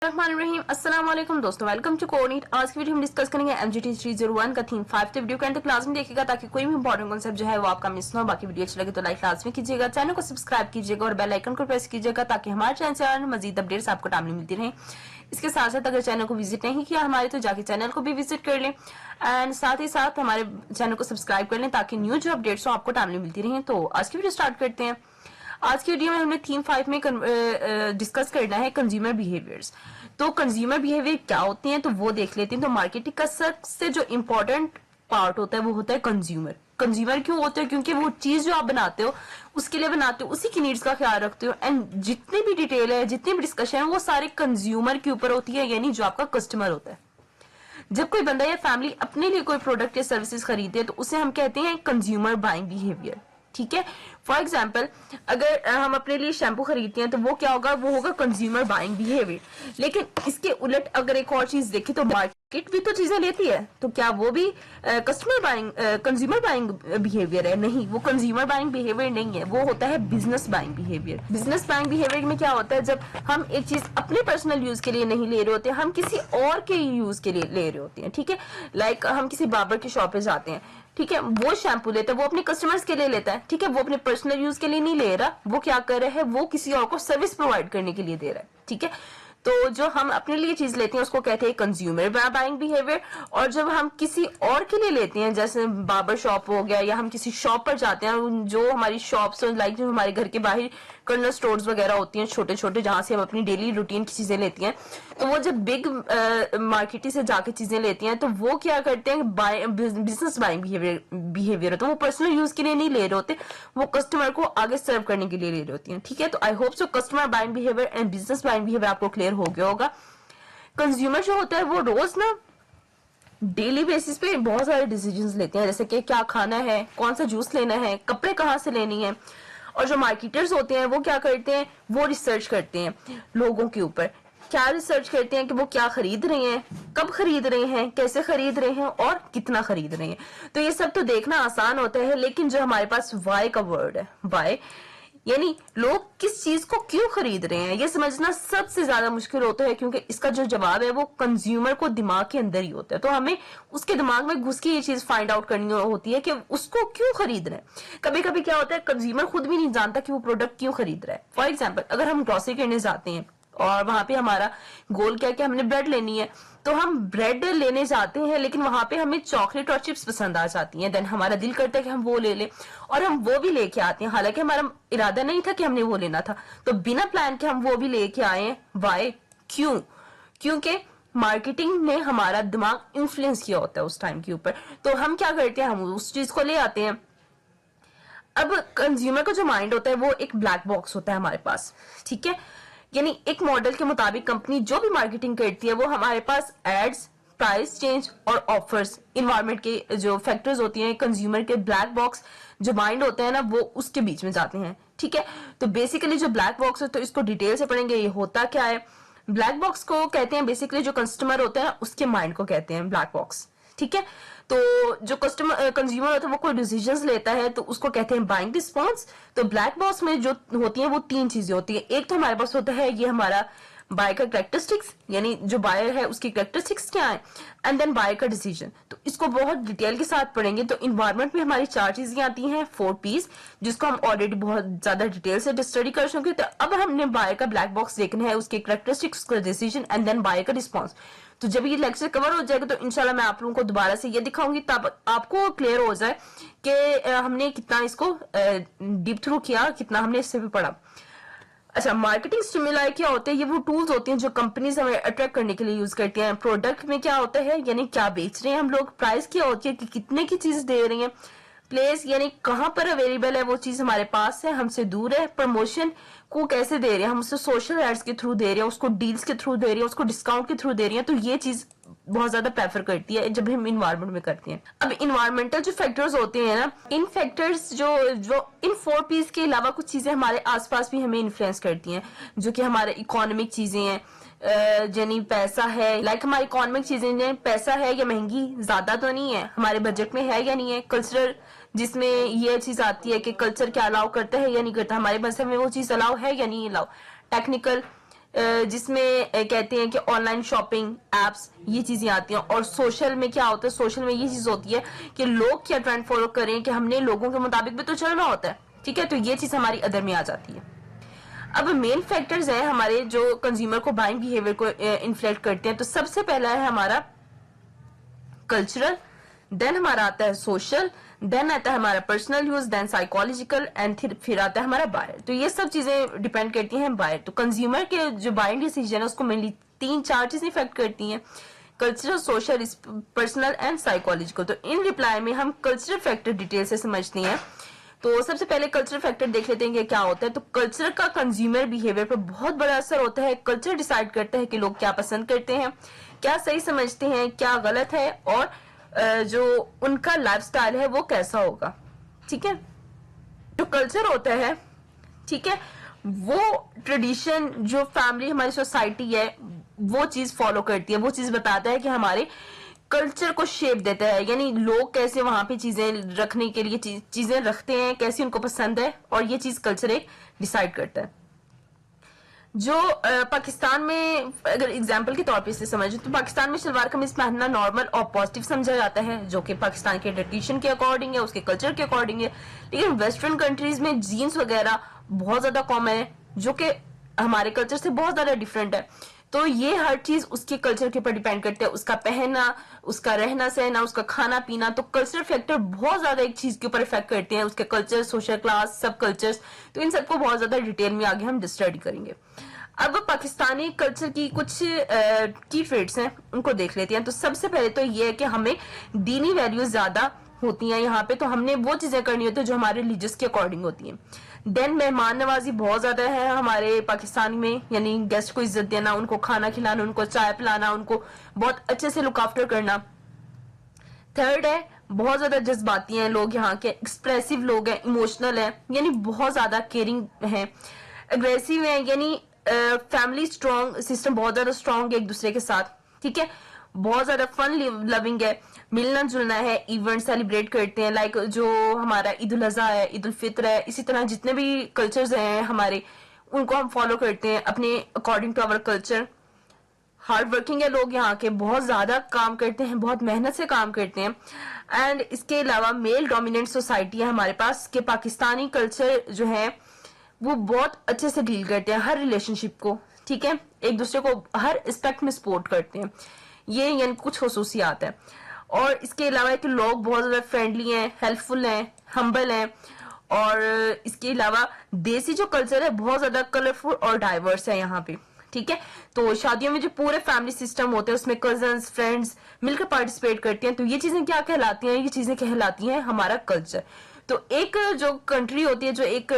रहीम अस्सलाम वालेकुम दोस्तों, वेलकम टू कोनीट। आज की वीडियो हम डिस्कस करेंगे MGT 301 का थीम 5 वीडियो के अंदर क्लास में देखिएगा ताकि कोई भी इंपॉर्टेंट कॉन्सेप्ट जो है वो आपका मिस ना हो। बाकी वीडियो अच्छी लगे तो लाइक लाजमी कीजिएगा, चैनल को सब्सक्राइब कीजिएगा और बेल आइकन को प्रेस कीजिएगा ताकि हमारे चैनल से मजीद अपडेट्स आपको टाइमली मिलती रहे। इसके साथ साथ अगर चैनल को विजिट नहीं किया हमारे तो जाके चैनल को भी विजिट कर लें एंड साथ ही साथ हमारे चैनल को सब्सक्राइब कर लें ताकि न्यू जो अपडेट्स हो आपको टाइमली मिलती रहे। तो आज की वीडियो स्टार्ट करते हैं। आज की वीडियो में हमने थीम 5 में डिस्कस करना है कंज्यूमर बिहेवियर्स। तो कंज्यूमर बिहेवियर क्या होते हैं तो वो देख लेते हैं। तो मार्केटिंग का सबसे जो इम्पोर्टेंट पार्ट होता है वो होता है कंज्यूमर। कंज्यूमर क्यों होता है? क्योंकि वो चीज जो आप बनाते हो उसके लिए बनाते हो, उसी की नीड्स का ख्याल रखते हो एंड जितनी भी डिटेल है, जितनी भी डिस्कशन है वो सारे कंज्यूमर के ऊपर होती है, यानी जो आपका कस्टमर होता है। जब कोई बंदा या फैमिली अपने लिए कोई प्रोडक्ट या सर्विसेज खरीदते हैं तो उसे हम कहते हैं कंज्यूमर बाइंग बिहेवियर। ठीक है, फॉर एग्जाम्पल अगर हम अपने लिए शैम्पू खरीदते हैं तो वो क्या होगा, वो होगा कंज्यूमर बाइंग बिहेवियर। लेकिन इसके उलट अगर एक और चीज देखें तो मार्केट भी तो चीजें लेती है, तो क्या वो भी customer buying consumer buying behaviour है? नहीं, वो कंज्यूमर बाइंग बिहेवियर नहीं है, वो होता है business buying behaviour. Business buying behaviour में क्या होता है, जब हम एक चीज अपने पर्सनल यूज के लिए नहीं ले रहे होते, हम किसी और के यूज के लिए ले रहे होते हैं। ठीक है, लाइक हम किसी बार्बर की शॉप पे जाते हैं, ठीक है, वो शैम्पू लेता है, वो अपने कस्टमर्स के लिए लेता है, ठीक है, वो अपने पर्सनल यूज के लिए नहीं ले रहा, वो क्या कर रहा है, वो किसी और को सर्विस प्रोवाइड करने के लिए दे रहा है। ठीक है, तो जो हम अपने लिए चीज लेते हैं उसको कहते हैं कंज्यूमर बाइंग बिहेवियर। और जब हम किसी और के लिए लेते हैं, जैसे बार्बर शॉप हो गया या हम किसी शॉप पर जाते हैं, जो हमारी शॉप्स लाइक जो हमारे घर के बाहर कर्नल स्टोर्स वगैरह होती हैं छोटे छोटे, जहां से हम अपनी डेली रूटीन की चीजें लेती हैं, तो वो जब बिग मार्केट से जाके चीजें लेती हैं तो वो क्या करते हैं, बिजनेस बाइंग बिहेवियर होता है। वो पर्सनल यूज के लिए नहीं ले रहे होते, वो कस्टमर को आगे सर्व करने के लिए ले रही होती हैं। ठीक है, तो I hope so customer buying behaviour and business buying behaviour आपको क्लियर हो गया होगा। कंज्यूमर जो होता है वो रोज ना डेली बेसिस पे बहुत सारे डिसीजंस लेते हैं, जैसे कि क्या खाना है, कौन सा जूस लेना है, कपड़े कहाँ से लेनी है। और जो मार्केटर्स होते हैं वो क्या करते हैं, वो रिसर्च करते हैं लोगों के ऊपर। क्या रिसर्च करते हैं कि वो क्या खरीद रहे हैं, कब खरीद रहे हैं, कैसे खरीद रहे हैं और कितना खरीद रहे हैं। तो ये सब तो देखना आसान होता है, लेकिन जो हमारे पास वाई का वर्ड है, वाई यानी लोग किस चीज को क्यों खरीद रहे हैं, ये समझना सबसे ज्यादा मुश्किल होता है, क्योंकि इसका जो जवाब है वो कंज्यूमर को दिमाग के अंदर ही होता है। तो हमें उसके दिमाग में घुस के ये चीज फाइंड आउट करनी होती है कि उसको क्यों खरीद रहे हैं। कभी कभी क्या होता है, कंज्यूमर खुद भी नहीं जानता कि वो प्रोडक्ट क्यों खरीद रहा है। फॉर एग्जाम्पल अगर हम ग्रोसरी करने जाते हैं और वहां पे हमारा गोल क्या है कि हमने ब्रेड लेनी है, तो हम ब्रेड लेने जाते हैं, लेकिन वहां पे हमें चॉकलेट और चिप्स पसंद आ जाती हैं। देन हमारा दिल करता है कि हम वो ले लें और हम वो भी लेके आते हैं, हालांकि हमारा इरादा नहीं था कि हमने वो लेना था, तो बिना प्लान के हम वो भी लेके आए हैं। वाई? क्यों? क्योंकि मार्केटिंग ने हमारा दिमाग इन्फ्लुएंस किया होता है उस टाइम के ऊपर। तो हम क्या करते हैं, हम उस चीज को ले आते हैं। अब कंज्यूमर का जो माइंड होता है वो एक ब्लैक बॉक्स होता है हमारे पास। ठीक है, यानी एक मॉडल के मुताबिक कंपनी जो भी मार्केटिंग करती है वो हमारे पास एड्स, प्राइस चेंज और ऑफर्स, इन्वायरमेंट के जो फैक्टर्स होती हैं, कंज्यूमर के ब्लैक बॉक्स जो माइंड होते हैं ना, वो उसके बीच में जाते हैं। ठीक है, तो बेसिकली जो ब्लैक बॉक्स है, तो इसको डिटेल से पढ़ेंगे ये होता क्या है। ब्लैक बॉक्स को कहते हैं बेसिकली जो कस्टमर होता है उसके माइंड को कहते हैं ब्लैक बॉक्स। ठीक है, तो जो कस्टमर कंज्यूमर होता है वो कोई डिसीजंस लेता है तो उसको कहते हैं बाइंग रिस्पॉन्स। तो ब्लैक बॉक्स में जो होती है वो तीन चीजें होती है। एक तो हमारे पास होता है ये हमारा बाय का कैरेक्टरिस्टिक्स, यानी जो बायर है उसकी कैरेक्टरिस्टिक्स क्या है, एंड देन बायर का डिसीजन। तो इसको बहुत डिटेल के साथ पढ़ेंगे। तो इन्वायरमेंट में हमारी चार चीजें आती हैं, 4 P's, जिसको हम ऑलरेडी बहुत ज्यादा डिटेल से स्टडी कर चुके। तो अब हमने बायर का ब्लैक बॉक्स देखना है, उसके कैरेक्टरिस्टिक्स, उसका डिसीजन एंड देन बायर का रिस्पॉन्स। तो जब ये लेक्चर कवर हो जाएगा तो इंशाल्लाह मैं आप लोगों को दोबारा से ये दिखाऊंगी, तब आपको क्लियर हो जाए कि हमने कितना इसको डीप थ्रू किया, कितना हमने इससे भी पढ़ा। अच्छा, मार्केटिंग स्टिमुलाई क्या होते हैं? ये वो टूल्स होते हैं जो कंपनीज हमें अट्रैक्ट करने के लिए यूज करती हैं। प्रोडक्ट में क्या होता है, यानी क्या बेच रहे हैं हम लोग। प्राइस क्या होती है कि कितने की चीज दे रही हैं। प्लेस यानी कहाँ पर अवेलेबल है वो चीज, हमारे पास है, हमसे दूर है। प्रमोशन को कैसे दे रहे हैं, हम उससे सोशल एड्स के थ्रू दे रहे हैं, उसको डील्स के थ्रू दे रहे हैं, उसको डिस्काउंट के थ्रू दे रहे हैं। तो ये चीज बहुत ज्यादा प्रेफर करती है जब हम इन्वायरमेंट में करते हैं। अब इन्वायरमेंटल जो फैक्टर्स होते हैं ना, इन फैक्टर्स जो इन 4 P's के अलावा कुछ चीजें हमारे आसपास भी हमें इन्फ्लुएंस करती हैं, जो कि हमारे इकोनॉमिक चीजें हैं, यानी पैसा है। लाइक हमारी इकोनॉमिक चीजें, पैसा है या महंगी, ज्यादा तो नहीं है, हमारे बजट में है या नहीं है। कल्चरल, जिसमें ये चीज आती है कि कल्चर क्या अलाउ करता है या नहीं करता, हमारे मजहब में वो चीज अलाउ है या नहीं अलाउ। टेक्निकल, जिसमें कहते हैं कि ऑनलाइन शॉपिंग एप्स ये चीजें आती हैं। और सोशल में क्या होता है, सोशल में ये चीज होती है कि लोग क्या ट्रेंड फॉलो करें, कि हमने लोगों के मुताबिक भी तो चलना होता है, ठीक है। तो ये चीज हमारी अदर में आ जाती है। अब मेन फैक्टर्स हैं हमारे जो कंज्यूमर को बाइंग बिहेवियर को इन्फ्लुएंस करते हैं। तो सबसे पहला है हमारा कल्चरल, देन हमारा आता है सोशल, देन आता है हमारा personal use, then psychological, and फिर आता है हमारा बायर। तो ये सब चीजें डिपेंड करती हैं बायर। तो कंज्यूमर के जो बाइंग डिसीजन है उसको मेनली 3-4 चीजें इफेक्ट करती हैं, cultural, social, personal and psychological. तो इन रिप्लाई में हम कल्चरल फैक्टर डिटेल से समझते हैं। तो सबसे पहले कल्चरल फैक्टर देख लेते हैं कि क्या होता है। तो कल्चर का कंज्यूमर बिहेवियर पर बहुत बड़ा असर होता है। कल्चर डिसाइड करता है कि लोग क्या पसंद करते हैं, क्या सही समझते हैं, क्या गलत है, और जो उनका लाइफस्टाइल है वो कैसा होगा, ठीक है। जो कल्चर होता है, ठीक है, वो ट्रेडिशन जो फैमिली हमारी सोसाइटी है वो चीज फॉलो करती है, वो चीज बताता है कि हमारे कल्चर को शेप देता है, यानी लोग कैसे वहां पे चीजें रखने के लिए चीजें रखते हैं, कैसी उनको पसंद है, और ये चीज कल्चर एक डिसाइड करता है। जो पाकिस्तान में अगर एग्जाम्पल के तौर पे इसे समझे तो पाकिस्तान में सलवार कमीज पहनना नॉर्मल और पॉजिटिव समझा जाता है, जो कि पाकिस्तान के ट्रेडिशन के अकॉर्डिंग है, उसके कल्चर के अकॉर्डिंग है। लेकिन वेस्टर्न कंट्रीज में जीन्स वगैरह बहुत ज्यादा कॉमन है, जो कि हमारे कल्चर से बहुत ज्यादा डिफरेंट है। तो ये हर चीज उसके कल्चर के ऊपर डिपेंड करते हैं, उसका पहनना, उसका रहना सहना, उसका खाना पीना। तो कल्चर फैक्टर बहुत ज्यादा एक चीज के ऊपर इफेक्ट करते हैं, उसके कल्चर, सोशल क्लास, सब कल्चर्स। तो इन सबको बहुत ज्यादा डिटेल में आगे हम स्टडी करेंगे। अब पाकिस्तानी कल्चर की कुछ की ट्रेड्स हैं, उनको देख लेते हैं। तो सबसे पहले तो ये है कि हमें दीनी वैल्यूज ज्यादा होती हैं यहाँ पे, तो हमने वो चीजें करनी होती है जो हमारे रिलीजियस के अकॉर्डिंग होती हैं। देन मेहमान नवाजी बहुत ज्यादा है हमारे पाकिस्तान में, यानी गेस्ट को इज्जत देना, उनको खाना खिलाना, उनको चाय पिलाना, उनको बहुत अच्छे से लुक आफ्टर करना। थर्ड है बहुत ज्यादा जज्बाती हैं लोग यहाँ के, एक्सप्रेसिव लोग हैं, इमोशनल है, यानी बहुत ज्यादा केयरिंग है। अग्रेसिव है, यानी फैमिली स्ट्रॉन्ग सिस्टम बहुत ज्यादा स्ट्रॉन्ग है एक दूसरे के साथ, ठीक है। बहुत ज्यादा फन लविंग है, मिलना जुलना है, इवेंट सेलिब्रेट करते हैं, लाइक जो हमारा ईद उल अजहा है, ईद उल फित्र है, इसी तरह जितने भी कल्चर्स हैं हमारे, उनको हम फॉलो करते हैं अपने according to our culture. Hard working है लोग यहाँ के, बहुत ज्यादा काम करते हैं, बहुत मेहनत से काम करते हैं। एंड इसके अलावा मेल डोमिनेंट सोसाइटी है हमारे पास, के पाकिस्तानी कल्चर जो है वो बहुत अच्छे से डील करते हैं हर रिलेशनशिप को, ठीक है, एक दूसरे को हर एस्पेक्ट में सपोर्ट करते हैं। ये यानी कुछ खसूसियात है। और इसके अलावा कि लोग बहुत ज्यादा फ्रेंडली हैं, हेल्पफुल हैं, हम्बल हैं। और इसके अलावा देसी जो कल्चर है बहुत ज्यादा कलरफुल और डाइवर्स है यहाँ पे, ठीक है। तो शादियों में जो पूरे फैमिली सिस्टम होते हैं उसमें कजन्स, फ्रेंड्स मिलकर पार्टिसिपेट करते हैं। तो ये चीजें क्या कहलाती हैं, ये चीजें कहलाती हैं हमारा कल्चर। तो एक जो कंट्री होती है, जो एक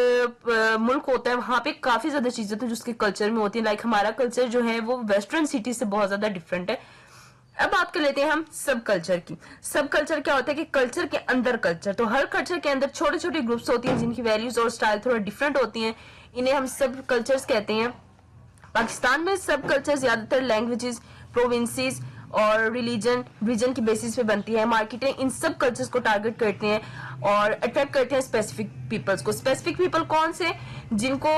मुल्क होता है, वहां पे काफी ज्यादा चीजें होती है जो उसके कल्चर में होती है। लाइक हमारा कल्चर जो है वो वेस्टर्न सिटी से बहुत ज्यादा डिफरेंट है। अब बात कर लेते हैं हम सब कल्चर की। सब कल्चर क्या होता है कि कल्चर के अंदर कल्चर, तो हर कल्चर के अंदर छोटे छोटे ग्रुप्स होती हैं जिनकी वैल्यूज और स्टाइल थोड़ा डिफरेंट होती हैं, इन्हें हम सब कल्चर्स कहते हैं। पाकिस्तान में सब कल्चर ज्यादातर लैंग्वेजेस, प्रोविंसेस और रीजन की बेसिस पे बनती है। मार्केटें इन सब कल्चर्स को टारगेट करते हैं और अट्रैक्ट करते हैं स्पेसिफिक पीपल्स को। स्पेसिफिक पीपल कौन से, जिनको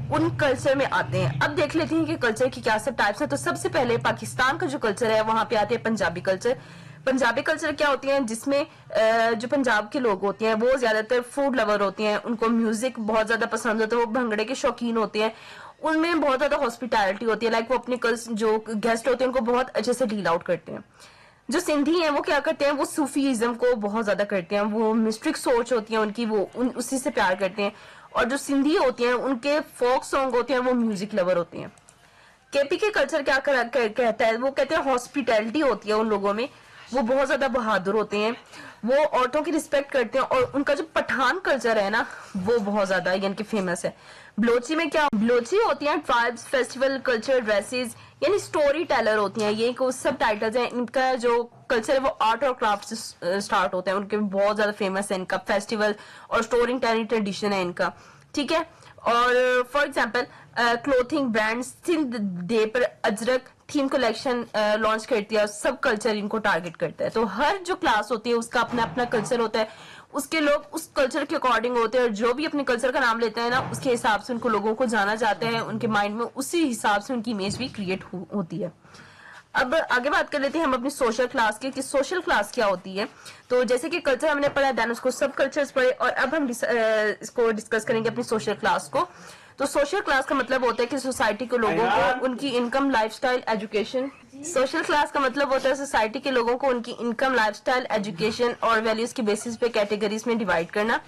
उन कल्चर में आते हैं। अब देख लेते हैं कि कल्चर की क्या सब टाइप्स हैं। तो सबसे पहले पाकिस्तान का जो कल्चर है वहां पे आते हैं पंजाबी कल्चर। पंजाबी कल्चर क्या होती है, जिसमें जो पंजाब के लोग होते हैं वो ज्यादातर फूड लवर होते हैं, उनको म्यूजिक बहुत ज्यादा पसंद होता है, वो भंगड़े के शौकीन होते हैं, उनमें बहुत ज्यादा हॉस्पिटैलिटी होती है। लाइक वो अपने जो गेस्ट होते हैं उनको बहुत अच्छे से डील आउट करते हैं। जो सिंधी हैं वो क्या करते हैं, वो सूफीइज्म को बहुत ज्यादा करते हैं, वो मिस्टिक सोच होती है उनकी, वो उसी से प्यार करते हैं। और जो सिंधी होती हैं उनके फोक सॉन्ग होते हैं, वो म्यूजिक लवर होते हैं। केपी के कल्चर क्या कहता है, वो कहते हैं हॉस्पिटैलिटी होती है उन लोगों में, वो बहुत ज्यादा बहादुर होते हैं, वो औरतों की रिस्पेक्ट करते हैं। और उनका जो पठान कल्चर है ना वो बहुत ज्यादा यानी कि फेमस है। बलोची में क्या, बलोची होती हैं ट्राइब्स, फेस्टिवल, कल्चर, ड्रेसेस, यानी स्टोरी टेलर होती हैं। ये सब टाइटल्स हैं। इनका जो कल्चर है वो आर्ट और क्राफ्ट से स्टार्ट होता है, उनके बहुत ज्यादा फेमस है इनका फेस्टिवल और स्टोरी टेलिंग ट्रेडिशन है इनका, ठीक है। और for example clothing brand Sindh, देपर, अजरक, थीम कलेक्शन लॉन्च करती है, सब कल्चर इनको टारगेट करता है। तो हर जो क्लास होती है उसका अपना अपना कल्चर होता है, उसके लोग उस कल्चर के अकॉर्डिंग होते हैं, और जो भी अपने कल्चर का नाम लेते हैं ना, उसके हिसाब से उनको लोगों को जाना जाता है, उनके माइंड में उसी हिसाब से उनकी इमेज भी क्रिएट होती है। अब आगे बात कर लेते हैं हम अपनी सोशल क्लास की, कि सोशल क्लास क्या होती है। तो जैसे कि कल्चर हमने पढ़ा, देन उसको सब कल्चर्स पढ़े, और अब हम इसको डिस्कस करेंगे अपनी सोशल क्लास को। तो सोशल क्लास का मतलब होता है कि सोसाइटी के लोगों को उनकी income, lifestyle, education. Social class का मतलब होता है सोसाइटी के लोगों को उनकी इनकम, लाइफस्टाइल, एजुकेशन और वैल्यूज के बेसिस पे कैटेगरीज में डिवाइड करना।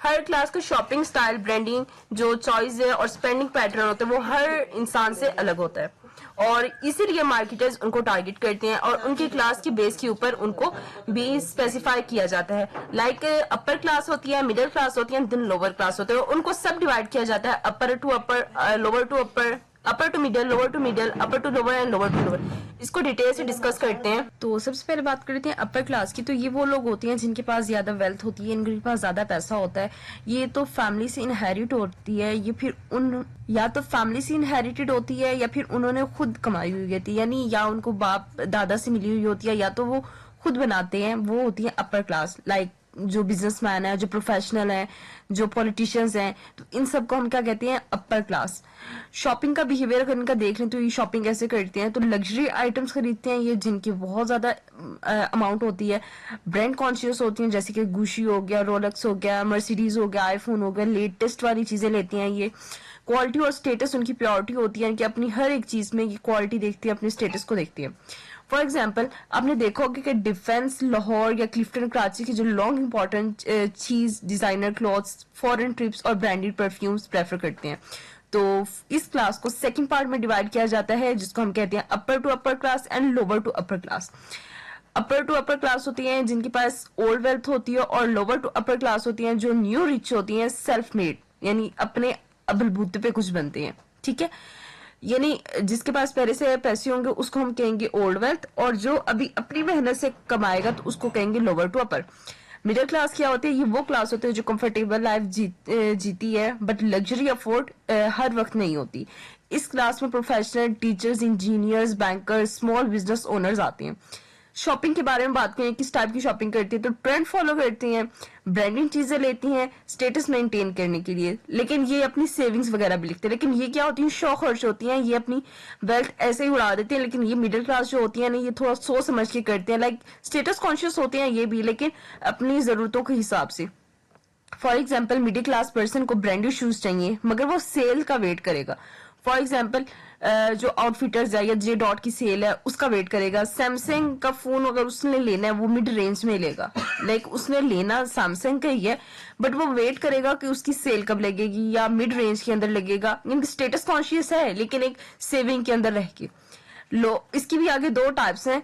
हर क्लास का शॉपिंग स्टाइल, ब्रांडिंग, जो चॉइस है और स्पेंडिंग पैटर्न होता है वो हर इंसान से अलग होता है, और इसीलिए मार्केटर्स उनको टारगेट करते हैं और उनकी क्लास की बेस के ऊपर उनको भी स्पेसिफाई किया जाता है। लाइक अपर क्लास होती है, मिडिल क्लास होती है, देन लोअर क्लास होते हैं, उनको सब डिवाइड किया जाता है, upper to upper, lower to upper, upper to middle, lower to middle, upper to lower and lower to lower. इसको डिटेल से डिस्कस करते हैं। तो सबसे पहले बात करते हैं अपर क्लास की। तो ये वो लोग होते हैं जिनके पास ज्यादा वेल्थ होती है, इनके पास ज्यादा पैसा होता है। ये तो फैमिली से इनहेरिट होती है, ये फिर उन या तो फैमिली से इनहेरिटेड होती है या फिर उन्होंने खुद कमाई हुई होती है, यानी या उनको बाप दादा से मिली हुई होती है या तो वो खुद बनाते हैं, वो होती है अपर क्लास। लाइक जो बिजनेसमैन है, जो प्रोफेशनल है, जो पॉलिटिशियंस हैं, तो इन सबको हम क्या कहते हैं, अपर क्लास। शॉपिंग का बिहेवियर अगर इनका देख लें तो ये शॉपिंग कैसे करते हैं, तो लग्जरी आइटम्स खरीदते हैं ये, जिनकी बहुत ज्यादा अमाउंट होती है। ब्रांड कॉन्शियस होती हैं, जैसे कि गुशी हो गया, रोलेक्स हो गया, मर्सिडीज हो गया, आईफोन हो गया, लेटेस्ट वाली चीजें लेती हैं ये। क्वालिटी और स्टेटस उनकी प्योरिटी होती है कि अपनी हर एक चीज में ये क्वालिटी देखती है, अपने स्टेटस को देखती है। फॉर एग्जाम्पल आपने देखा होगा कि डिफेंस, लाहौर या क्लिफ्टन कराची की जो लॉन्ग इंपॉर्टेंट चीज, डिजाइनर क्लॉथ्स, फॉरेन ट्रिप्स और ब्रांडेड परफ्यूम्स प्रेफर करते हैं। तो इस क्लास को सेकंड पार्ट में डिवाइड किया जाता है, जिसको हम कहते हैं upper to upper class and lower to upper class. Upper to upper class होती है जिनके पास ओल्ड वेल्थ होती है, और लोअर टू अपर क्लास होती है जो न्यू रिच होती है, सेल्फ मेड, यानी अपने बलबूते पे कुछ बनते हैं। ठीक है, यानी जिसके पास पहले से पैसे होंगे उसको हम कहेंगे ओल्ड वेल्थ, और जो अभी अपनी मेहनत से कमाएगा तो उसको कहेंगे lower to upper. Middle class क्या होती है, ये वो क्लास होती है जो कंफर्टेबल लाइफ जीती है, बट लग्जरी अफोर्ड हर वक्त नहीं होती। इस क्लास में professional, teachers, engineers, bankers, small business owners आते हैं। शॉपिंग के बारे में बात करें, किस टाइप की शॉपिंग करती है, तो ट्रेंड फॉलो करती हैं, ब्रांडिंग चीजें लेती हैं स्टेटस मेंटेन करने के लिए, लेकिन ये अपनी सेविंग्स वगैरह भी लिखते हैं। लेकिन ये क्या होती है, शौक खर्च होती हैं, ये अपनी वेल्थ ऐसे ही उड़ा देते हैं। लेकिन ये मिडिल क्लास जो होती है ना, ये थोड़ा सोच समझ के करते हैं, लाइक स्टेटस कॉन्शियस होते हैं ये भी, लेकिन अपनी जरूरतों के हिसाब से। For example middle class person को ब्रांडेड शूज चाहिए, मगर वो सेल का वेट करेगा। फॉर एग्जाम्पल जो आउटफिटर्स है या जे डॉट की सेल है उसका वेट करेगा। सैमसंग का फोन अगर उसने लेना है वो मिड रेंज में लेगा, लाइक उसने लेना सैमसंग का ही है, बट वो वेट करेगा कि उसकी सेल कब लगेगी या मिड रेंज के अंदर लगेगा। यानी स्टेटस कॉन्शियस है लेकिन एक सेविंग के अंदर रह के। लो इसकी भी आगे दो टाइप्स हैं,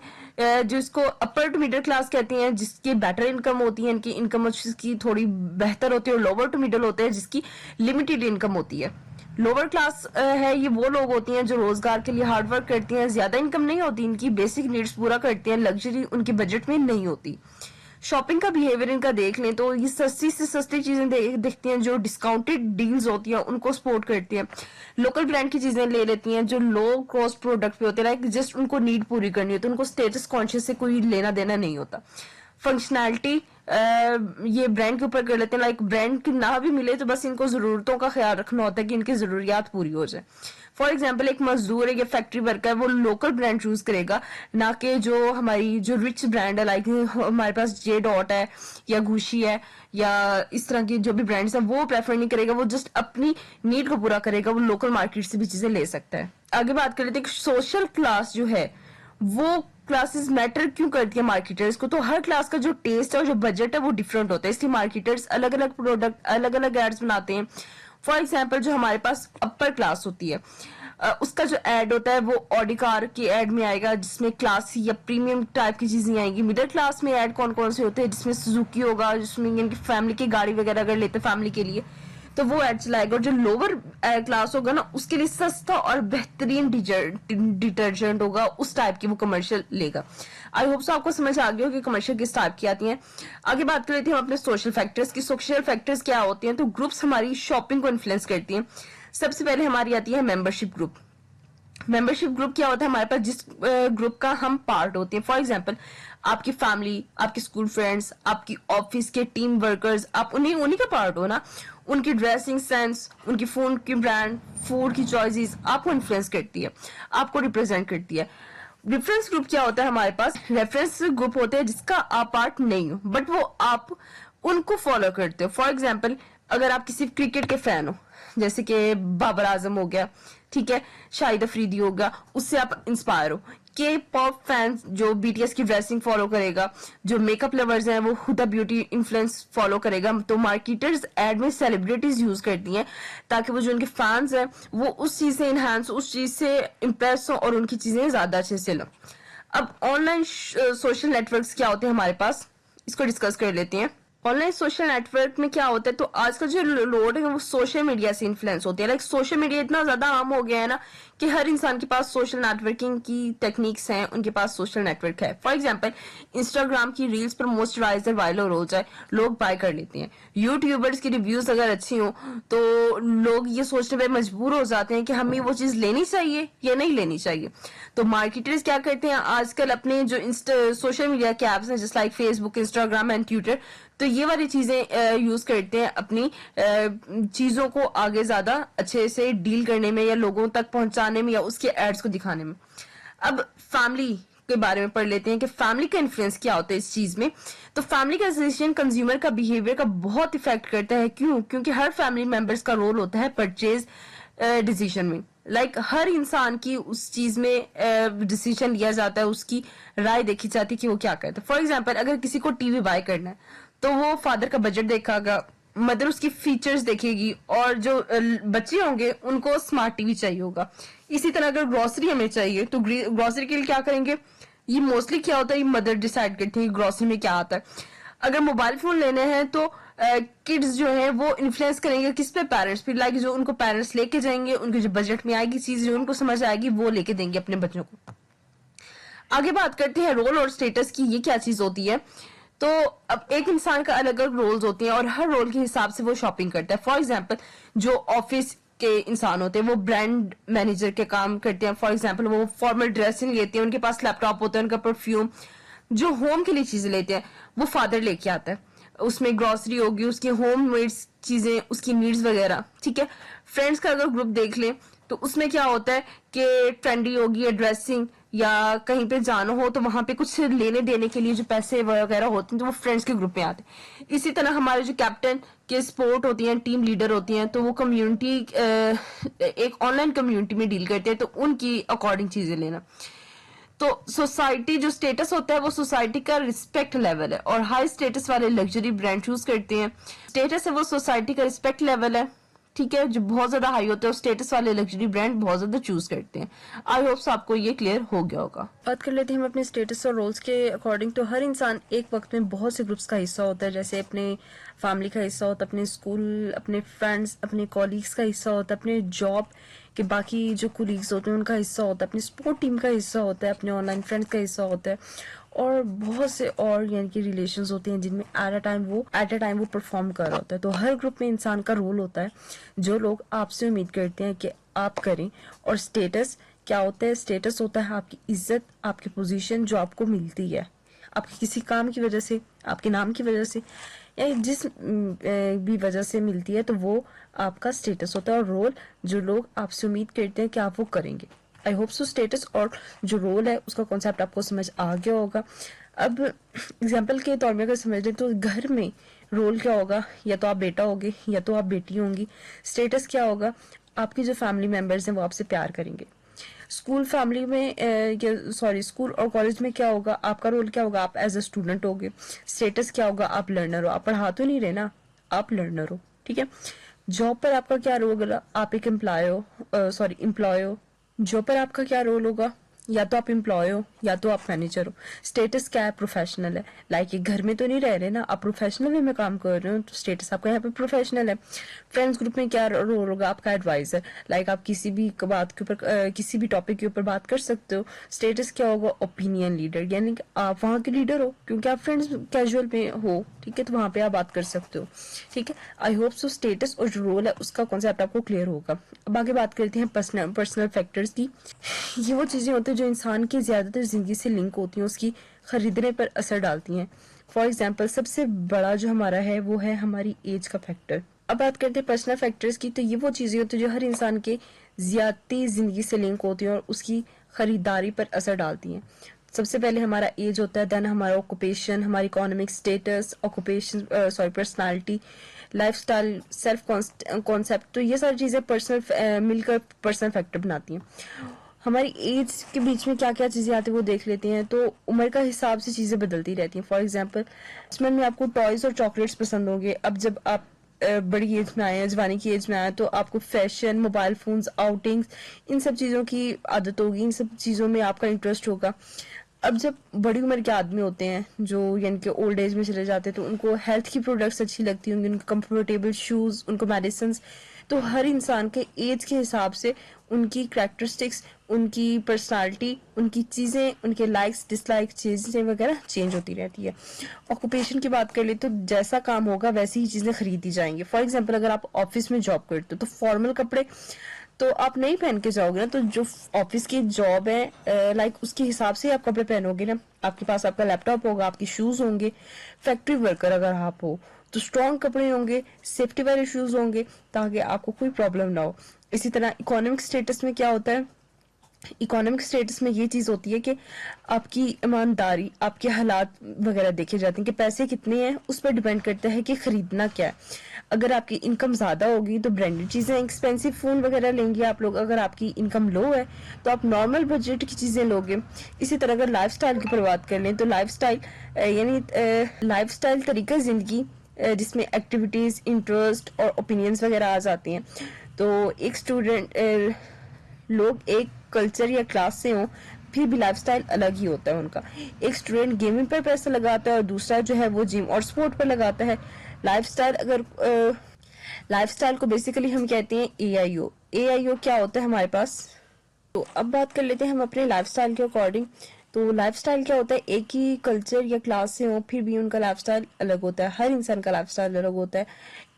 जो इसको अपर टू मिडिल क्लास कहते हैं, जिसकी बेटर इनकम होती है, इनकी इनकम उसकी थोड़ी बेहतर होती है, और लोअर टू मिडिल होते हैं जिसकी लिमिटेड इनकम होती है। लोअर क्लास है ये वो लोग होती हैं जो रोजगार के लिए हार्ड वर्क करती हैं, ज्यादा इनकम नहीं होती, इनकी बेसिक नीड्स पूरा करती हैं, लग्जरी उनके बजट में नहीं होती। शॉपिंग का बिहेवियर इनका देख लें तो ये सस्ती से सस्ती चीजें देखती हैं, जो डिस्काउंटेड डील्स होती हैं उनको सपोर्ट करती हैं। लोकल ब्रांड की चीजें ले लेती हैं जो लो कॉस्ट प्रोडक्ट पे होते हैं, लाइक जस्ट उनको नीड पूरी करनी होती है, उनको स्टेटस कॉन्शियस से कोई लेना देना नहीं होता। फंक्शनैलिटी ये ब्रांड के ऊपर कर लेते हैं, लाइक ब्रांड की ना भी मिले तो बस इनको जरूरतों का ख्याल रखना होता है कि इनकी जरूरियात पूरी हो जाए। फॉर एग्जाम्पल एक मजदूर है या फैक्ट्री वर्कर है, वो लोकल ब्रांड चूज करेगा, ना कि जो हमारी जो रिच ब्रांड है, लाइक हमारे पास जे डॉट है या गुशी है या इस तरह की जो भी ब्रांड्स है वो प्रेफर नहीं करेगा, वो जस्ट अपनी नीड को पूरा करेगा, वो लोकल मार्केट से भी चीजें ले सकता है। आगे बात कर लेते हैं सोशल क्लास जो है वो क्लासेस मैटर क्यों करती है मार्केटर्स को। तो हर क्लास का जो टेस्ट है और जो बजट है वो डिफरेंट होता है, इसलिए मार्केटर्स अलग अलग प्रोडक्ट, अलग अलग एड्स बनाते हैं। फॉर एग्जाम्पल जो हमारे पास अपर क्लास होती है, उसका जो एड होता है वो ऑडी कार की एड में आएगा, जिसमें क्लासी या प्रीमियम टाइप की चीजें आएंगी। मिडिल क्लास में एड कौन कौन से होते हैं, जिसमें सुजुकी होगा, जिसमें इनकी फैमिली की गाड़ी वगैरह अगर लेते हैं फैमिली के लिए तो वो एड चलाएगा। और जो लोअर क्लास होगा ना उसके लिए सस्ता और बेहतरीन डिटर्जेंट होगा, उस टाइप की वो कमर्शियल लेगा। आई होप सो आपको समझ आ गया हो कि कमर्शियल किस टाइप की आती हैं। आगे बात कर लेते हैं हम अपने सोशल फैक्टर्स की। सोशल फैक्टर्स क्या होते हैं, तो ग्रुप्स हमारी शॉपिंग को इन्फ्लुएंस करती हैं। सबसे पहले हमारी आती है मेंबरशिप ग्रुप। मेंबरशिप ग्रुप क्या होता है हमारे पास, जिस ग्रुप का हम पार्ट होते हैं। फॉर एग्जांपल आपकी फैमिली, आपके स्कूल फ्रेंड्स, आपकी ऑफिस के टीम वर्कर्स, आप उन्हीं उन्हीं का पार्ट हो ना। उनकी ड्रेसिंग सेंस, उनकी फोन की ब्रांड, फूड की चॉइसेस आपको इन्फ्लुएंस करती है, आपको रिप्रेजेंट करती है। रेफरेंस ग्रुप क्या होता है हमारे पास, रेफरेंस ग्रुप होते हैं जिसका आप पार्ट नहीं हो बट वो आप उनको फॉलो करते हो। फॉर एग्जाम्पल अगर आप किसी क्रिकेट के फैन हो, जैसे कि बाबर आजम हो गया, ठीक है, शाहिद अफरीदी हो गया, उससे आप इंस्पायर हो। के पॉप फैंस जो बीटीएस की ड्रेसिंग फॉलो करेगा, जो मेकअप लवर्स हैं वो हुदा ब्यूटी इन्फ्लुएंस फॉलो करेगा। तो मार्केटर्स एड में सेलिब्रिटीज यूज करती हैं ताकि वो जो उनके फैंस हैं वो उस चीज से इनहांस, उस चीज से इम्प्रेस हो और उनकी चीजें ज्यादा अच्छे से लो। अब ऑनलाइन सोशल नेटवर्क्स क्या होते हैं हमारे पास, इसको डिस्कस कर लेते हैं। ऑनलाइन सोशल नेटवर्क में क्या होता है, तो आजकल जो लोड है वो सोशल मीडिया से इन्फ्लुएंस होते हैं। लाइक सोशल मीडिया इतना ज्यादा आम हो गया है ना कि हर इंसान के पास सोशल नेटवर्किंग की टेक्निक्स हैं, उनके पास सोशल नेटवर्क है। फॉर एग्जांपल इंस्टाग्राम की रील्स पर मोइस्चराइजर वायरल हो जाए, लोग बाय कर लेते हैं। यूट्यूबर्स की रिव्यूज अगर अच्छी हो तो लोग ये सोचने पर मजबूर हो जाते हैं कि हमें वो चीज लेनी चाहिए या नहीं लेनी चाहिए। तो मार्केटर्स क्या करते हैं आजकल, अपने जो सोशल मीडिया के एप्स हैं जैसे like Facebook, Instagram and Twitter, तो ये वाली चीजें यूज करते हैं अपनी चीजों को आगे ज्यादा अच्छे से डील करने में या लोगों तक पहुंचाने में या उसके एड्स को दिखाने में। अब फैमिली के बारे में पढ़ लेते हैं कि फैमिली का इन्फ्लुएंस क्या होता है इस चीज में। तो फैमिली का डिसीजन कंज्यूमर का बिहेवियर का बहुत इफेक्ट करता है। क्यों? क्योंकि हर फैमिली मेंबर्स का रोल होता है परचेज डिसीजन में। लाइक हर इंसान की उस चीज में डिसीजन लिया जाता है, उसकी राय देखी जाती है कि वो क्या करता है। फॉर एग्जाम्पल अगर किसी को टीवी बाय करना है तो वो फादर का बजट देखेगा, मदर उसकी फीचर्स देखेगी, और जो बच्चे होंगे उनको स्मार्ट टीवी चाहिए होगा। इसी तरह अगर ग्रोसरी हमें चाहिए तो ग्रोसरी के लिए क्या करेंगे, ये मोस्टली क्या होता है, ये मदर डिसाइड करती है ग्रोसरी में क्या आता है। अगर मोबाइल फोन लेने हैं तो किड्स जो है वो इन्फ्लुएंस करेंगे किस पे, पेरेंट्स पे। लाइक जो उनको पेरेंट्स लेके जाएंगे, उनके जो बजट में आएगी चीज, जो उनको समझ आएगी वो लेके देंगे अपने बच्चों को। आगे बात करते हैं रोल और स्टेटस की, ये क्या चीज होती है। तो अब एक इंसान का अलग अलग रोल्स होते हैं और हर रोल के हिसाब से वो शॉपिंग करता है। फॉर एग्जाम्पल जो ऑफिस के इंसान होते हैं वो ब्रांड मैनेजर के काम करते हैं। फॉर एग्जाम्पल वो फॉर्मल ड्रेसिंग लेते हैं, उनके पास लैपटॉप होता है, उनका परफ्यूम। जो होम के लिए चीजें लेते हैं वो फादर लेके आता है, उसमें ग्रोसरी होगी, उसकी होम मेड्स चीजें, उसकी नीड्स वगैरह, ठीक है। फ्रेंड्स का अगर ग्रुप देख लें तो उसमें क्या होता है कि ट्रेंडी होगी या ड्रेसिंग, या कहीं पे जाना हो तो वहां पे कुछ लेने देने के लिए जो पैसे वगैरह होते हैं तो वो फ्रेंड्स के ग्रुप में आते हैं। इसी तरह हमारे जो कैप्टन के स्पोर्ट होती हैं, टीम लीडर होती हैं, तो वो कम्युनिटी एक ऑनलाइन कम्युनिटी में डील करते हैं, तो उनकी अकॉर्डिंग चीजें लेना। तो सोसाइटी जो स्टेटस होता है वो सोसाइटी का रिस्पेक्ट लेवल है, और हाई स्टेटस वाले लग्जरी ब्रांड चूज करते हैं। स्टेटस है वो सोसाइटी का रिस्पेक्ट लेवल है, ठीक है, जो बहुत ज्यादा हाई होता है, और स्टेटस वाले लग्जरी ब्रांड बहुत ज्यादा चूज करते हैं। आई होप आपको ये क्लियर हो गया होगा। बात कर लेते हैं हम अपने स्टेटस और रोल्स के अकॉर्डिंग। तो हर इंसान एक वक्त में बहुत से ग्रुप्स का हिस्सा होता है, जैसे अपने फैमिली का हिस्सा होता है, अपने स्कूल, अपने फ्रेंड्स, अपने कॉलीग्स का हिस्सा होता है, अपने जॉब के बाकी जो कुलीग्स होते हैं उनका हिस्सा होता है, अपनी स्पोर्ट टीम का हिस्सा होता है, अपने ऑनलाइन फ्रेंड्स का हिस्सा होता है, और बहुत से और यानी कि रिलेशंस होते हैं जिनमें एट अ टाइम वो परफॉर्म कर रहा होता है। तो हर ग्रुप में इंसान का रोल होता है जो लोग आपसे उम्मीद करते हैं कि आप करें। और स्टेटस क्या होता है, स्टेटस होता है आपकी इज्जत, आपकी पोजीशन जो आपको मिलती है आपके किसी काम की वजह से, आपके नाम की वजह से, या जिस भी वजह से मिलती है, तो वो आपका स्टेटस होता है। और रोल जो लोग आपसे उम्मीद करते हैं कि आप वो करेंगे। आई होप सो स्टेटस और जो रोल है उसका कॉन्सेप्ट आपको समझ आ गया होगा। अब एग्जाम्पल के तौर में अगर समझ लें तो घर में रोल क्या होगा, या तो आप बेटा होगे या तो आप बेटी होंगी। स्टेटस क्या होगा, आपके जो फैमिली मेंबर्स हैं वो आपसे प्यार करेंगे। स्कूल फैमिली में स्कूल और कॉलेज में क्या होगा, आपका रोल क्या होगा, आप एज अ स्टूडेंट होगे। स्टेटस क्या होगा, आप लर्नर हो, आप पढ़ा तो नहीं रहे ना, आप लर्नर हो, ठीक है। जॉब पर आपका क्या रोल होगा, आप एक एम्प्लॉय हो। जॉब पर आपका क्या रोल होगा, या तो आप एम्प्लॉय हो या तो आप मैनेजर हो। स्टेटस क्या है? प्रोफेशनल है। लाइक ये घर में तो नहीं रह रहे ना, आप प्रोफेशनल वे में काम कर रहे हो तो स्टेटस आपका यहाँ पे प्रोफेशनल है। फ्रेंड्स ग्रुप में क्या रोल होगा? आपका एडवाइजर। लाइक आप किसी भी बात के ऊपर किसी भी टॉपिक के ऊपर बात कर सकते हो। स्टेटस क्या होगा? ओपिनियन लीडर, यानी कि आप वहाँ के लीडर हो क्योंकि आप फ्रेंड्स कैजुअल में हो, ठीक है, तो वहाँ पे आप बात कर सकते हो, ठीक है। आई होप सो स्टेटस और जो रोल है उसका कॉन्सेप्ट आपको क्लियर होगा। अब आगे बात करते हैं पर्सनल फैक्टर्स की। ये वो चीजें होती हैं जो इंसान की ज्यादातर जिंदगी से लिंक होती हैं, उसकी खरीदने पर असर डालती हैं। फॉर एग्जाम्पल सबसे बड़ा जो हमारा है वो है हमारी एज का फैक्टर। अब बात करते हैं पर्सनल फैक्टर्स की, तो ये वो चीजें होती हैं जो हर इंसान के ज्यादा जिंदगी से लिंक होती हैं और उसकी खरीदारी पर असर डालती हैं। सबसे पहले हमारा एज होता है, देन हमारा ऑक्यूपेशन, हमारी economic status, occupation personality, lifestyle, self concept. तो ये सारी चीजें पर्सनल मिलकर पर्सनल फैक्टर बनाती हैं। हमारी एज के बीच में क्या क्या चीजें आती है वो देख लेते हैं। तो उम्र का हिसाब से चीजें बदलती रहती हैं। फॉर एग्जाम्पल बचपन में आपको टॉयज और चॉकलेट्स पसंद होंगे। अब जब आप बड़ी एज में आए हैं, जवानी की एज में आए तो आपको फैशन, मोबाइल फोन्स, आउटिंग्स, इन सब चीजों की आदत होगी, इन सब चीजों में आपका इंटरेस्ट होगा। अब जब बड़ी उम्र के आदमी होते हैं जो यानी कि ओल्ड एज में चले जाते हैं तो उनको हेल्थ की प्रोडक्ट्स अच्छी लगती होंगी, उनको कंफर्टेबल शूज, उनको मेडिसिन। तो हर इंसान के एज के हिसाब से उनकी कैरेक्टरिस्टिक्स, उनकी पर्सनालिटी, उनकी चीजें, उनके लाइक्स डिसलाइक चीजें वगैरह चेंज होती रहती है। ऑक्यूपेशन की बात कर ले तो जैसा काम होगा वैसी ही चीजें खरीदी जाएंगी। फॉर एग्जाम्पल अगर आप ऑफिस में जॉब करते हो तो फॉर्मल कपड़े तो आप नहीं पहन के जाओगे ना, तो जो ऑफिस की जॉब है लाइक उसके हिसाब से आप कपड़े पहनोगे ना। आपके पास आपका लैपटॉप होगा, आपके शूज होंगे। फैक्ट्री वर्कर अगर आप हो तो स्ट्रॉन्ग कपड़े होंगे, सेफ्टी वाले शूज होंगे ताकि आपको कोई प्रॉब्लम ना हो। इसी तरह इकोनॉमिक स्टेटस में क्या होता है? इकोनॉमिक स्टेटस में ये चीज होती है कि आपकी ईमानदारी, आपके हालात वगैरह देखे जाते हैं कि पैसे कितने हैं, उस पर डिपेंड करता है कि खरीदना क्या है। अगर आपकी इनकम ज्यादा होगी तो ब्रांडेड चीजें, एक्सपेंसिव फोन वगैरह लेंगे आप लोग। अगर आपकी इनकम लो है तो आप नॉर्मल बजट की चीजें लोगे। इसी तरह अगर लाइफस्टाइल की बात कर लें तो लाइफस्टाइल यानी लाइफस्टाइल तरीका जिंदगी जिसमें एक्टिविटीज, इंटरेस्ट और ओपिनियंस वगैरह आ जाती हैं। तो एक स्टूडेंट लोग एक कल्चर या क्लास से हो फिर भी लाइफस्टाइल अलग ही होता है उनका। एक स्टूडेंट गेमिंग पर पैसा लगाता है और दूसरा जो है वो जिम और स्पोर्ट पर लगाता है। लाइफस्टाइल अगर लाइफस्टाइल को बेसिकली हम कहते हैं AIO। AIO क्या होता है हमारे पास? तो अब बात कर लेते हैं हम अपने लाइफस्टाइल के अकॉर्डिंग। तो लाइफस्टाइल क्या होता है? एक ही कल्चर या क्लास से हो फिर भी उनका लाइफस्टाइल अलग होता है। हर इंसान का लाइफस्टाइल अलग होता है।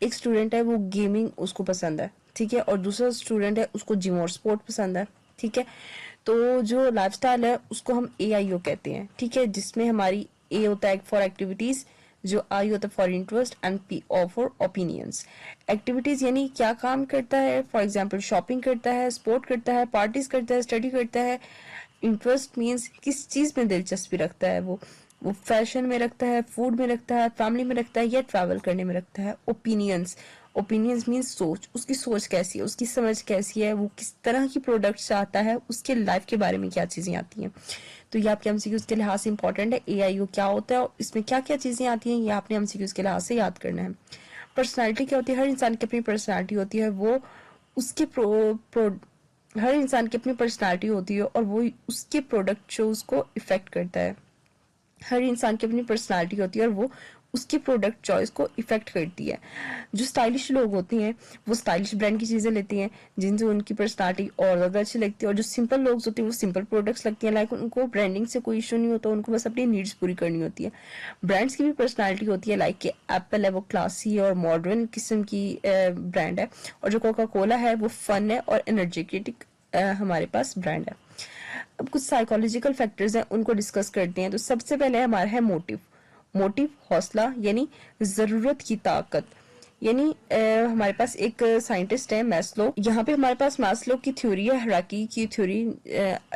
एक स्टूडेंट है वो गेमिंग उसको पसंद है, ठीक है, और दूसरा स्टूडेंट है उसको जिम और स्पोर्ट पसंद है, ठीक है। तो जो लाइफस्टाइल है उसको हम AIO कहते हैं, ठीक है, जिसमें हमारी A होता है फॉर एक्टिविटीज, जो I होता है for interest and P for opinions. Activities यानी क्या काम करता है, फॉर एग्जाम्पल शॉपिंग करता है, स्पोर्ट करता है, पार्टीज करता है, स्टडी करता है। इंटरेस्ट मीन्स किस चीज में दिलचस्पी रखता है वो फैशन में रखता है, फूड में रखता है, फैमिली में रखता है या ट्रैवल करने में रखता है। ओपिनियंस मीन्स सोच, उसकी सोच कैसी है, उसकी समझ कैसी है, वो किस तरह की प्रोडक्ट चाहता है, उसके लाइफ के बारे में क्या चीजें आती हैं। तो ये आपके MCQs के लिहाज से इंपॉर्टेंट है। AIO क्या होता है और इसमें क्या क्या चीजें आती हैं, ये आपने MCQs के लिहाज से याद करना है। पर्सनैलिटी क्या होती है? हर इंसान की अपनी पर्सनैलिटी होती है, वो उसके हर इंसान की अपनी पर्सनैलिटी होती है और वो उसके प्रोडक्ट जो उसको इफेक्ट करता है। हर इंसान की अपनी पर्सनालिटी होती है और वो उसकी प्रोडक्ट चॉइस को इफेक्ट करती है। जो स्टाइलिश लोग होते हैं वो स्टाइलिश ब्रांड की चीजें लेती हैं जिनसे उनकी पर्सनालिटी और ज्यादा अच्छी लगती है। और जो सिंपल लोग होते हैं वो सिंपल प्रोडक्ट्स लगती हैं, लाइक उनको ब्रांडिंग से कोई इशू नहीं होता, उनको बस अपनी नीड्स पूरी करनी होती है। ब्रांड्स की भी पर्सनालिटी होती है, लाइक एप्पल है वो क्लासी और मॉडर्न किस्म की ब्रांड है, और जो कोका कोला है वो फन है और एनर्जेटिक हमारे पास ब्रांड है। अब कुछ साइकोलॉजिकल फैक्टर्स हैं उनको डिस्कस करते हैं। तो सबसे पहले हमारा है मोटिव हौसला यानी जरूरत की ताकत। यानी हमारे पास एक साइंटिस्ट है मैस्लो, यहाँ पे हमारे पास मैस्लो की थ्योरी है, हायरार्की की थ्योरी।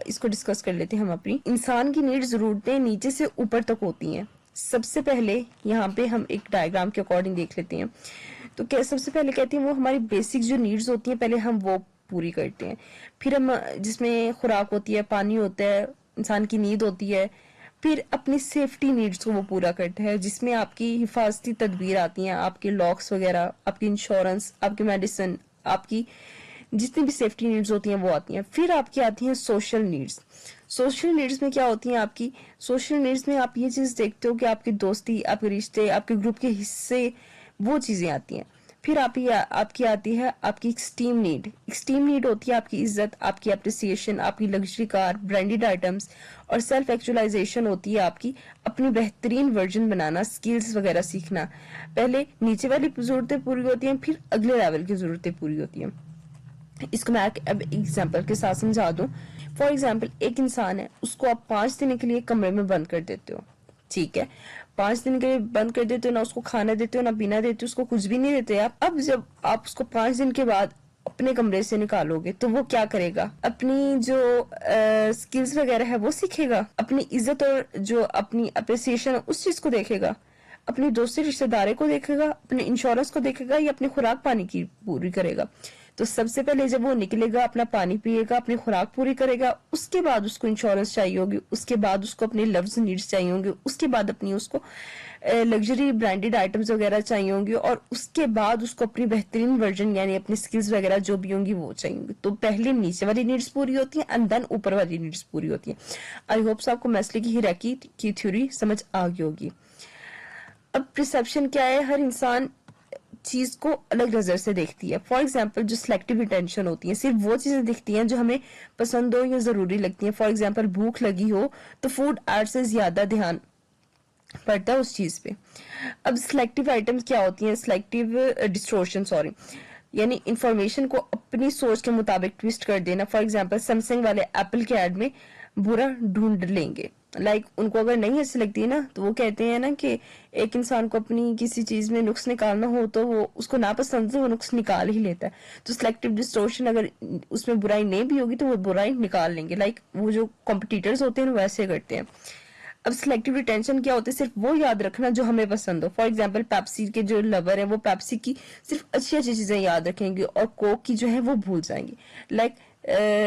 इसको डिस्कस कर लेते हैं हम अपनी। इंसान की नीड जरूरतें नीचे से ऊपर तक होती हैं। सबसे पहले यहाँ पे हम एक डायग्राम के अकॉर्डिंग देख लेते हैं। तो क्या सबसे पहले कहते हैं वो हमारी बेसिक जो नीड्स होती हैं पहले हम वो पूरी करते हैं। फिर हम जिसमें खुराक होती है, पानी होता है, इंसान की नींद होती है। फिर अपनी सेफ्टी नीड्स को वो पूरा करता है जिसमें आपकी हिफाजती तदबीर आती हैं, आपके लॉक्स वगैरह, आपकी इंश्योरेंस, आपकी मेडिसिन, आपकी जितनी भी सेफ्टी नीड्स होती हैं वो आती हैं। फिर आपकी आती हैं सोशल नीड्स। सोशल नीड्स में क्या होती हैं आपकी? सोशल नीड्स में आप ये चीज देखते हो कि आपकी दोस्ती, आपके रिश्ते, आपके ग्रुप के हिस्से, वो चीजें आती हैं। फिर आपकी आती है आपकी एक्सट्रीम नीड। एक्सट्रीम नीड होती है आपकी इज्जत, आपकी अप्रिसिएशन, आपकी लग्जरी कार, ब्रांडेड आइटम्स, और सेल्फ एक्चुअलाइजेशन होती है आपकी अपनी बेहतरीन वर्जन बनाना, स्किल्स वगैरह सीखना। पहले नीचे वाली जरूरतें पूरी होती हैं, फिर अगले लेवल की जरूरतें पूरी होती हैं। इसको मैं अब एग्जाम्पल के साथ समझा दूं। फॉर एग्जाम्पल, एक इंसान है, उसको आप 5 दिन के लिए कमरे में बंद कर देते हो, ठीक है? 5 दिन के लिए बंद कर देते हो, ना उसको खाना देते हो, ना पीना देते हो, उसको कुछ भी नहीं देते आप। अब जब आप उसको 5 दिन के बाद अपने कमरे से निकालोगे तो वो क्या करेगा? अपनी जो स्किल्स वगैरह है वो सीखेगा, अपनी इज्जत और जो अपनी अप्रिसिएशन उस चीज को देखेगा, अपनी दोस्ती रिश्तेदारों को देखेगा, अपने इंश्योरेंस को देखेगा, या अपनी खुराक पानी की पूरी करेगा? तो सबसे पहले जब वो निकलेगा, अपना पानी पिएगा, अपनी खुराक पूरी करेगा, उसके बाद उसको इंश्योरेंस चाहिए होगी, उसके बाद उसको अपने लव्स नीड्स चाहिए होंगे, उसके बाद अपनी उसको लग्जरी ब्रांडेड आइटम्स वगैरह चाहिए होंगी, और उसके बाद उसको अपनी बेहतरीन वर्जन यानी अपनी स्किल्स वगैरह जो भी होंगी वो चाहिए होंगी। तो पहले नीचे वाली नीड्स पूरी होती है एंड देन ऊपर वाली नीड्स पूरी होती है। आई होप आपको मैस्लो की हायरार्की की थ्योरी समझ आ गई होगी। अब परसेप्शन क्या है? हर इंसान चीज को अलग नजर से देखती है। फॉर एग्जाम्पल, जो सिलेक्टिव अटेंशन होती है, सिर्फ वो चीजें दिखती हैं जो हमें पसंद हो या जरूरी लगती हैं। फॉर एग्जाम्पल, भूख लगी हो तो फूड एड से ज्यादा ध्यान पड़ता है उस चीज पे। अब सिलेक्टिव आइटम्स क्या होती हैं? सिलेक्टिव डिस्टोर्शन, सॉरी, यानी इंफॉर्मेशन को अपनी सोच के मुताबिक ट्विस्ट कर देना। फॉर एग्जाम्पल, सैमसंग वाले एप्पल के ऐड में बुरा ढूंढ लेंगे। उनको अगर नहीं अच्छी लगती है ना, तो वो कहते हैं ना कि एक इंसान को अपनी किसी चीज में नुक्स निकालना हो तो वो उसको नापसंद, तो वो नुक्स निकाल ही लेता है। तो सिलेक्टिव डिस्टोर्शन, अगर उसमें बुराई नहीं भी होगी तो वो बुराई निकाल लेंगे। वो जो कॉम्पिटिटर्स होते हैं वैसे करते हैं। अब सिलेक्टिव रिटेंशन क्या होता है? सिर्फ वो याद रखना जो हमें पसंद हो। फॉर एग्जाम्पल, पेप्सी के जो लवर है वो पेप्सी की सिर्फ अच्छी अच्छी चीजें याद रखेंगे और कोक की जो है वो भूल जाएंगे।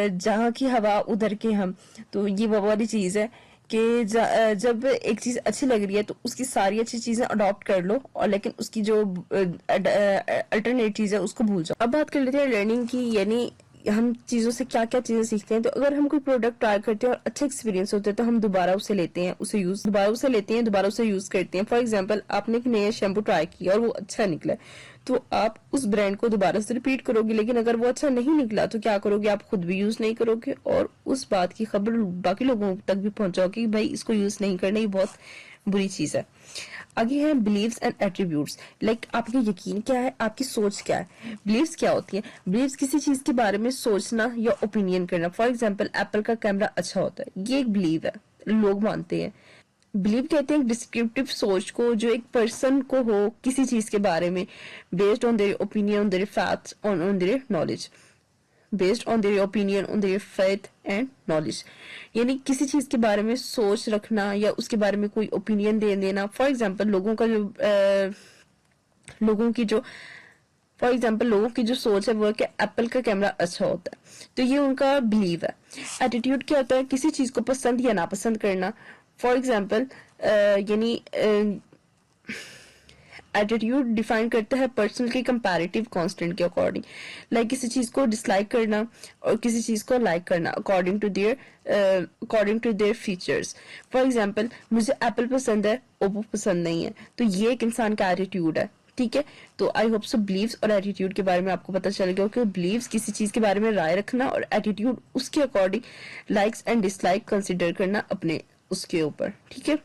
जहाँ की हवा उधर के हम। तो ये वो वाली चीज है कि जब एक चीज अच्छी लग रही है तो उसकी सारी अच्छी चीजें अडॉप्ट कर लो, और लेकिन उसकी जो अल्टरनेट चीज है उसको भूल जाओ। अब बात कर लेते हैं लर्निंग की, यानी हम चीजों से क्या क्या चीजें सीखते हैं। तो अगर हम कोई प्रोडक्ट ट्राई करते हैं और अच्छा एक्सपीरियंस होता है तो हम दोबारा उसे लेते हैं, दोबारा उसे यूज करते हैं। फॉर एग्जाम्पल, आपने एक नया शैम्पू ट्राई किया और वो अच्छा निकला, तो आप उस ब्रांड को दोबारा से रिपीट करोगे। लेकिन अगर वो अच्छा नहीं निकला तो क्या करोगे? आप खुद भी यूज नहीं करोगे और उस बात की खबर बाकी लोगों तक भी पहुंचाओगे कि भाई इसको यूज नहीं करना, ये बहुत बुरी चीज है। आगे है बिलीव्स एंड एट्रीब्यूट्स। आपके यकीन क्या है, आपकी सोच क्या है? बिलीव्स क्या होती है? बिलीव्स किसी चीज के बारे में सोचना या ओपिनियन करना। फॉर एग्जाम्पल, एप्पल का कैमरा अच्छा होता है, ये एक बिलीव है, लोग मानते हैं। बिलीव कहते हैं डिस्क्रिप्टिव सोच को जो एक पर्सन को हो किसी चीज के बारे में, based on their opinion, on their facts, on their knowledge, based on their opinion, on their faith and knowledge. यानी किसी चीज के बारे में सोच रखना या उसके बारे में कोई ओपिनियन दे देना। फॉर एग्जाम्पल, लोगों की जो सोच है वो है कि एप्पल का कैमरा अच्छा होता है, तो ये उनका बिलीव है। एटीट्यूड क्या होता है? किसी चीज को पसंद या नापसंद करना। फॉर एग्जाम्पल, यानी एटीट्यूड डिफाइन करता है पर्सन के कंपैरेटिव कांस्टेंट के अकॉर्डिंग। किसी चीज को डिसलाइक करना और किसी चीज को लाइक करना according to their features. For example, मुझे एप्पल पसंद है, ओप्पो पसंद नहीं है, तो ये एक इंसान का एटीट्यूड है, ठीक है? तो आई होप सो बिलीव्स और एटीट्यूड के बारे में आपको पता चल गया कि बिलीव्स किसी चीज के बारे में राय रखना और एटीट्यूड उसके according likes and dislike consider करना अपने उसके ऊपर, ठीक है?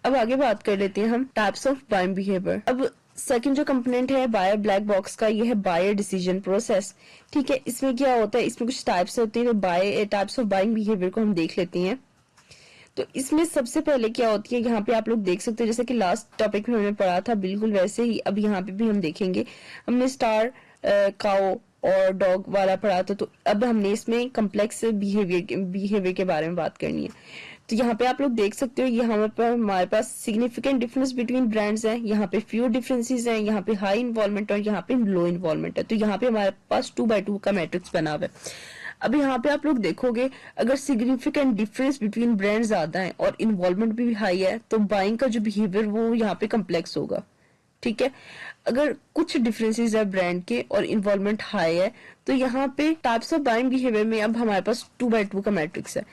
अब आगे बात कर लेते हैं हम टाइप्स ऑफ बाइंग बिहेवियर। अब सेकंड जो कंपोनेंट है बायर ब्लैक बॉक्स का, ये है बायर डिसीजन प्रोसेस, ठीक है? इसमें क्या होता है? इसमें कुछ टाइप्स होते हैं, तो टाइप्स ऑफ बाइंग बिहेवियर को हम देख लेते हैं। तो इसमें सबसे पहले क्या होती है, यहाँ पे आप लोग देख सकते हो, जैसे कि लास्ट टॉपिक में हमने पढ़ा था बिल्कुल वैसे ही अब यहाँ पे भी हम देखेंगे। हमने स्टार, काउ और डॉग वाला पढ़ा था, तो अब हमने इसमें कम्प्लेक्स बिहेवियर के बारे में बात करनी है। तो यहाँ पे आप लोग देख सकते हो, यहाँ पर हमारे पास सिग्निफिकेंट डिफरेंस बिटवीन ब्रांड्स हैं, यहाँ पे फ्यू डिफरेंसेस हैं, यहाँ पे हाई इन्वॉल्वमेंट और यहाँ पे लो इन्वॉल्वमेंट है। तो यहाँ पे हमारे पास 2x2 का मैट्रिक्स बना हुआ है। अब यहाँ पे आप लोग देखोगे, अगर सिग्निफिकेंट डिफरेंस बिटवीन ब्रांड्स ज्यादा है और इन्वॉल्वमेंट भी हाई है, तो बाइंग का जो बिहेवियर वो यहाँ पे कम्प्लेक्स होगा, ठीक है। अगर कुछ डिफरेंसेस है ब्रांड के और इन्वॉल्वमेंट हाई है, तो यहाँ पे टाइप्स ऑफ बाइंग बिहेवियर में अब हमारे पास 2x2 का मैट्रिक्स है।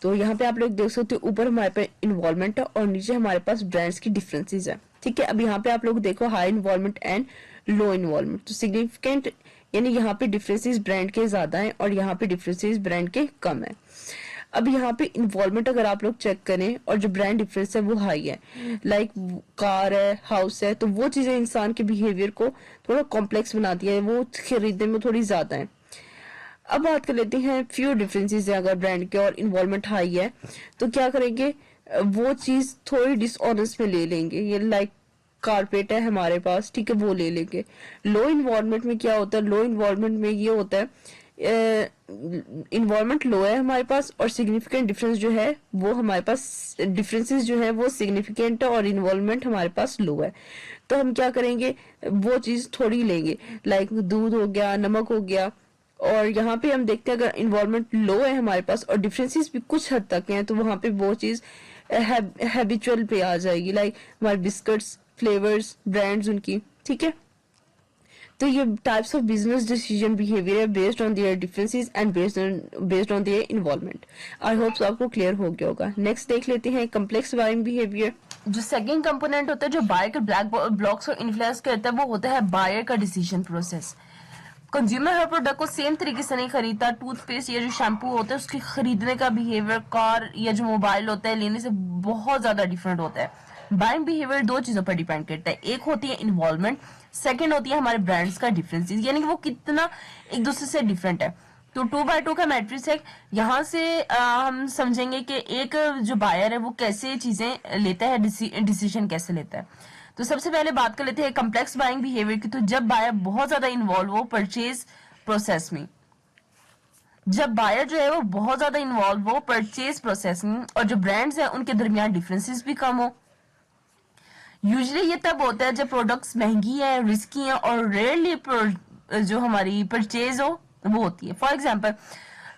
तो यहाँ पे आप लोग देख सकते हो, ऊपर हमारे पास इन्वॉल्वमेंट है और नीचे हमारे पास ब्रांड्स की डिफरेंसेस है, ठीक है। अब यहाँ पे आप लोग देखो high involvement and low involvement, तो सिग्निफिकेंट यानी यहाँ पे डिफरेंसेस ब्रांड के ज्यादा हैं और यहाँ पे डिफरेंसेस ब्रांड के कम है। अब यहाँ पे इन्वॉल्वमेंट अगर आप लोग चेक करें और जो ब्रांड डिफरेंस है वो हाई है, लाइक कार है, हाउस है, तो वो चीजें इंसान के बिहेवियर को थोड़ा कॉम्प्लेक्स बनाती है, वो खरीदने में थोड़ी ज्यादा है। अब बात कर लेते हैं फ्यू डिफरेंसेस है, अगर ब्रांड के और इन्वॉल्वमेंट हाई है तो क्या करेंगे, वो चीज थोड़ी डिसऑनेस्ट में ले लेंगे। ये लाइक कारपेट है हमारे पास, ठीक है, वो ले लेंगे। लो इन्वॉल्वमेंट में क्या होता है, लो इन्वॉल्वमेंट में ये होता है इन्वॉल्वमेंट लो है हमारे पास और सिग्निफिकेंट डिफरेंस जो है वो हमारे पास, डिफरेंसेस जो है वो सिग्निफिकेंट है और इन्वॉल्वमेंट हमारे पास लो है। तो हम क्या करेंगे, वो चीज थोड़ी लेंगे, लाइक दूध हो गया, नमक हो गया। और यहाँ पे हम देखते हैं अगर इन्वॉल्वमेंट लो है हमारे पास और डिफरेंसेस भी कुछ हद तक हैं, तो वहां पे वो चीज हैबिचुअल पे आ जाएगी, लाइक हमारे बिस्किट्स, फ्लेवर्स, ब्रांड्स उनकी, ठीक है। तो ये types of business decision behaviour है based on their differences and based on their involvement. I hope आपको क्लियर हो गया होगा। नेक्स्ट देख लेते हैं कम्प्लेक्स बाइंग बिहेवियर। जो सेकंड कंपोनेंट होता है जो बायर के ब्लैक ब्लॉक्स को इन्फ्लुएंस करता है, वो होता है बायर का डिसीजन प्रोसेस। कंज्यूमर हर प्रोडक्ट को सेम तरीके से नहीं खरीदता। टूथपेस्ट या जो शैम्पू होता है उसके खरीदने का बिहेवियर कार या जो मोबाइल होता है लेने से बहुत ज्यादा डिफरेंट होता है। बाइंग बिहेवियर दो चीजों पर डिपेंड करता है, एक होती है इन्वॉल्वमेंट, सेकंड होती है हमारे ब्रांड्स का डिफरेंसेस, यानी कि वो कितना एक दूसरे से डिफरेंट है। तो 2x2 का मैट्रिक्स है। यहाँ से हम समझेंगे कि एक जो बायर है वो कैसे चीजें लेता है, डिसीजन कैसे लेता है। तो सबसे पहले बात कर लेते हैं कम्प्लेक्स बाइंग बिहेवियर की। तो जब बायर बहुत ज्यादा इन्वॉल्व हो परचेज प्रोसेस में, जब बायर जो है वो बहुत ज्यादा इन्वॉल्व हो परचेज प्रोसेस में और जो ब्रांड्स है उनके दरमियान डिफरेंसेस भी कम हो। यूजुअली ये तब होता है जब प्रोडक्ट्स महंगी है, रिस्की है और रेयरली जो हमारी परचेज हो वो होती है। For example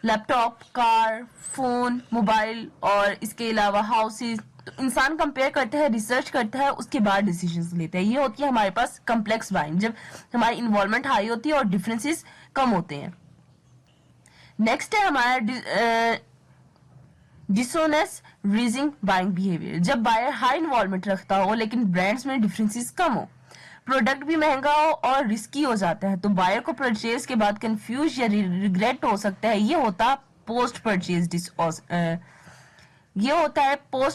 laptop, car, phone, mobile और इसके अलावा हाउसेज। तो इंसान कंपेयर करता है, रिसर्च करता है, उसके बाद डिसीजंस लेता है। ये होती है हमारे पास कम्प्लेक्स बाइंग, जब हमारी इन्वॉल्वमेंट हाई होती है और डिफरेंसेस कम होते हैं। नेक्स्ट है हमारा डिसोनेस्ट रीजिंग बाइंग बिहेवियर। जब बायर हाई इन्वॉल्वमेंट रखता हो लेकिन ब्रांड्स में डिफरेंसेस कम हो, प्रोडक्ट भी महंगा हो और रिस्की हो जाता है, तो बायर को परचेज के बाद कंफ्यूज या रिग्रेट हो सकता है। ये होता है post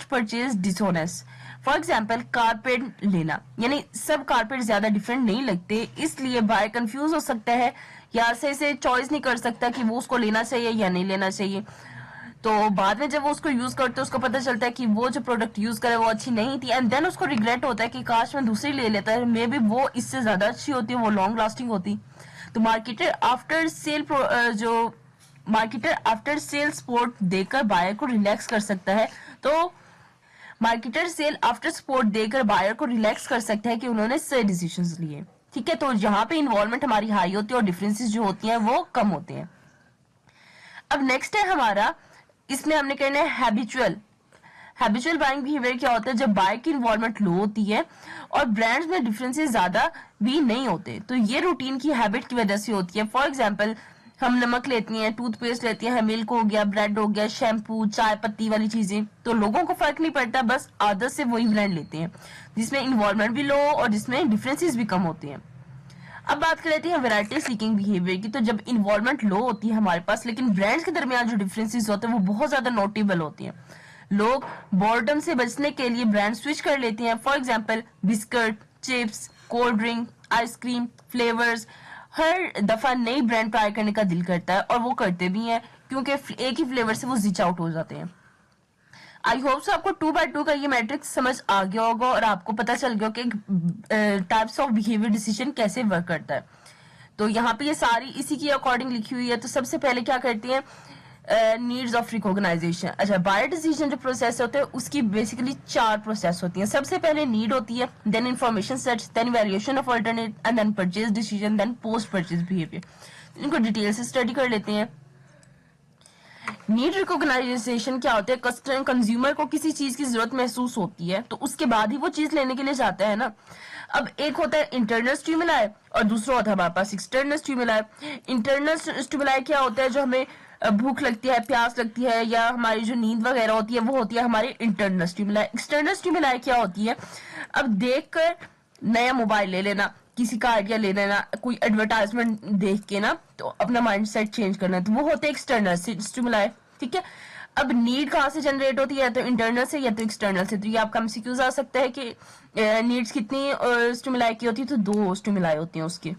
purchase dissonance. For example carpet लेना, यानी सब कारपेट ज्यादा डिफरेंट नहीं लगते, इसलिए बायर कंफ्यूज हो सकता है या सही से चॉइस नहीं कर सकता कि वो उसको लेना चाहिए या नहीं लेना चाहिए। तो बाद में जब वो उसको यूज करते उसको पता चलता है कि वो जो प्रोडक्ट यूज करे वो अच्छी नहीं थी, एंड देन उसको रिग्रेट होता है कि काश मैं दूसरी ले लेता है, मे बी वो इससे ज्यादा अच्छी होती है, वो लॉन्ग लास्टिंग होती। तो मार्केटर आफ्टर सेल सपोर्ट देकर बायर को रिलैक्स कर सकता है। तो मार्केटर सेल आफ्टर सपोर्ट देकर बायर को रिलैक्स कर सकता है कि उन्होंने सही डिसीजंस लिए, ठीक है। तो यहाँ पे इन्वॉल्वमेंट हमारी हाई होती है और डिफरेंसेस जो होती हैं वो कम होते हैं। अब नेक्स्ट है हमारा, इसमें हमने कहना है हैबिचुअल बाइंग बिहेवियर। क्या होता है जब बायर की इन्वॉल्वमेंट लो होती है और ब्रांड्स में डिफरेंसेस ज्यादा भी नहीं होते, तो ये रूटीन की हैबिट की वजह से होती है। फॉर एग्जांपल हम नमक लेती हैं, टूथपेस्ट लेती हैं, मिल्क हो गया, ब्रेड हो गया, शैम्पू, चाय पत्ती वाली चीजें, तो लोगों को फर्क नहीं पड़ता, बस आदत से वही ब्रांड लेते हैं जिसमें इन्वॉल्वमेंट भी लो और जिसमें डिफरेंसेस भी कम होते हैं। अब बात कर लेते हैं वैरायटी सीकिंग बिहेवियर की। तो जब इन्वॉल्वमेंट लो होती है हमारे पास लेकिन ब्रांड्स के दरमियान जो डिफरेंसेस होते हैं वो बहुत ज्यादा नोटेबल होती हैं, लोग बोर्डम से बचने के लिए ब्रांड स्विच कर लेते हैं। For example biscuit, chips, cold drink, ice cream, flavours, हर दफा नई ब्रांड ट्राई करने का दिल करता है और वो करते भी हैं क्योंकि एक ही फ्लेवर से वो जिच आउट हो जाते हैं। आई होप सो आपको 2x2 का ये मैट्रिक्स समझ आ गया होगा और आपको पता चल गया कि टाइप्स ऑफ बिहेवियर डिसीजन कैसे वर्क करता है। तो यहाँ पे ये सारी इसी की अकॉर्डिंग लिखी हुई है। तो सबसे पहले क्या करते हैं, नीड्स ऑफ रिकॉग्नाइजेशन। अच्छा, बायर डिसीजन जो प्रोसेस होते हैं उसकी बेसिकली 4 प्रोसेस होती हैं। सबसे पहले नीड होती है, then information search, then valuation of alternate and then purchase decision, then post purchase behaviour. इनको डिटेल से स्टडी कर लेते हैं। नीड रिकॉग्नाइजेशन क्या होता है? कस्टमर कंज्यूमर को किसी चीज की जरूरत महसूस होती है तो उसके बाद ही वो चीज लेने के लिए जाता है ना। अब एक होता है इंटरनल स्टिमुलाई और दूसरा होता है हमारे पास एक्सटर्नल स्टिमुलाई। इंटरनल स्टिमुलाई क्या होता है? जो हमें भूख लगती है, प्यास लगती है, या हमारी जो नींद वगैरह होती है, वो होती है हमारी इंटरनल स्टिमुलाई। एक्सटर्नल स्टिमुलाई क्या होती है? अब देखकर नया मोबाइल ले लेना, किसी का आइडिया ले लेना, कोई एडवर्टाइजमेंट देख के ना तो अपना माइंडसेट चेंज करना, तो वो होते हैं एक्सटर्नल स्टिमुलाई। ठीक है। अब नीड कहाँ से जनरेट होती है? या तो इंटरनल से या तो एक्सटर्नल से। तो ये आपका एमसीक्यूज आ सकता है कि नीड्स कितनी स्टिमुलाई की होती है? तो 2 स्टिमुलाई होती है उसकी।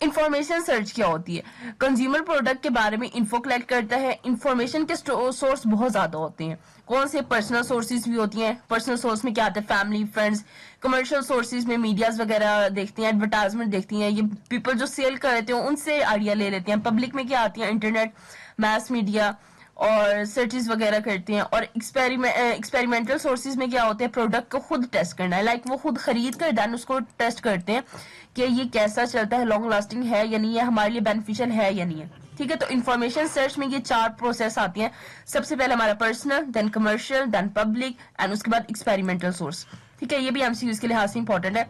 इंफॉर्मेशन सर्च क्या होती है? कंज्यूमर प्रोडक्ट के बारे में इंफो कलेक्ट करता है। इंफॉर्मेशन के सोर्स बहुत ज्यादा होते हैं। कौन से? पर्सनल सोर्सेज भी होती हैं। पर्सनल सोर्स में क्या आता है? Family, friends. कमर्शियल सोर्सेज में मीडियाज वगैरह देखती हैं, एडवर्टाइजमेंट देखती हैं, ये पीपल जो सेल कर रहे हैं उनसे आइडिया ले लेते हैं। पब्लिक में क्या आती है? इंटरनेट, मास मीडिया और सर्चेस वगैरह करते हैं। और एक्सपेरिमेंटल सोर्सेज में क्या होते हैं? प्रोडक्ट को खुद टेस्ट करना है, लाइक वो खुद खरीद कर देन उसको टेस्ट करते हैं कि ये कैसा चलता है, लॉन्ग लास्टिंग है या नहीं है, हमारे लिए बेनिफिशियल है या नहीं है। ठीक है। तो इंफॉर्मेशन सर्च में ये 4 प्रोसेस आती हैं। सबसे पहले हमारा personal, then commercial, then public and उसके बाद एक्सपेरिमेंटल सोर्स। ठीक है। ये भी एमसीक्यूज के लिहाज से इंपॉर्टेंट है।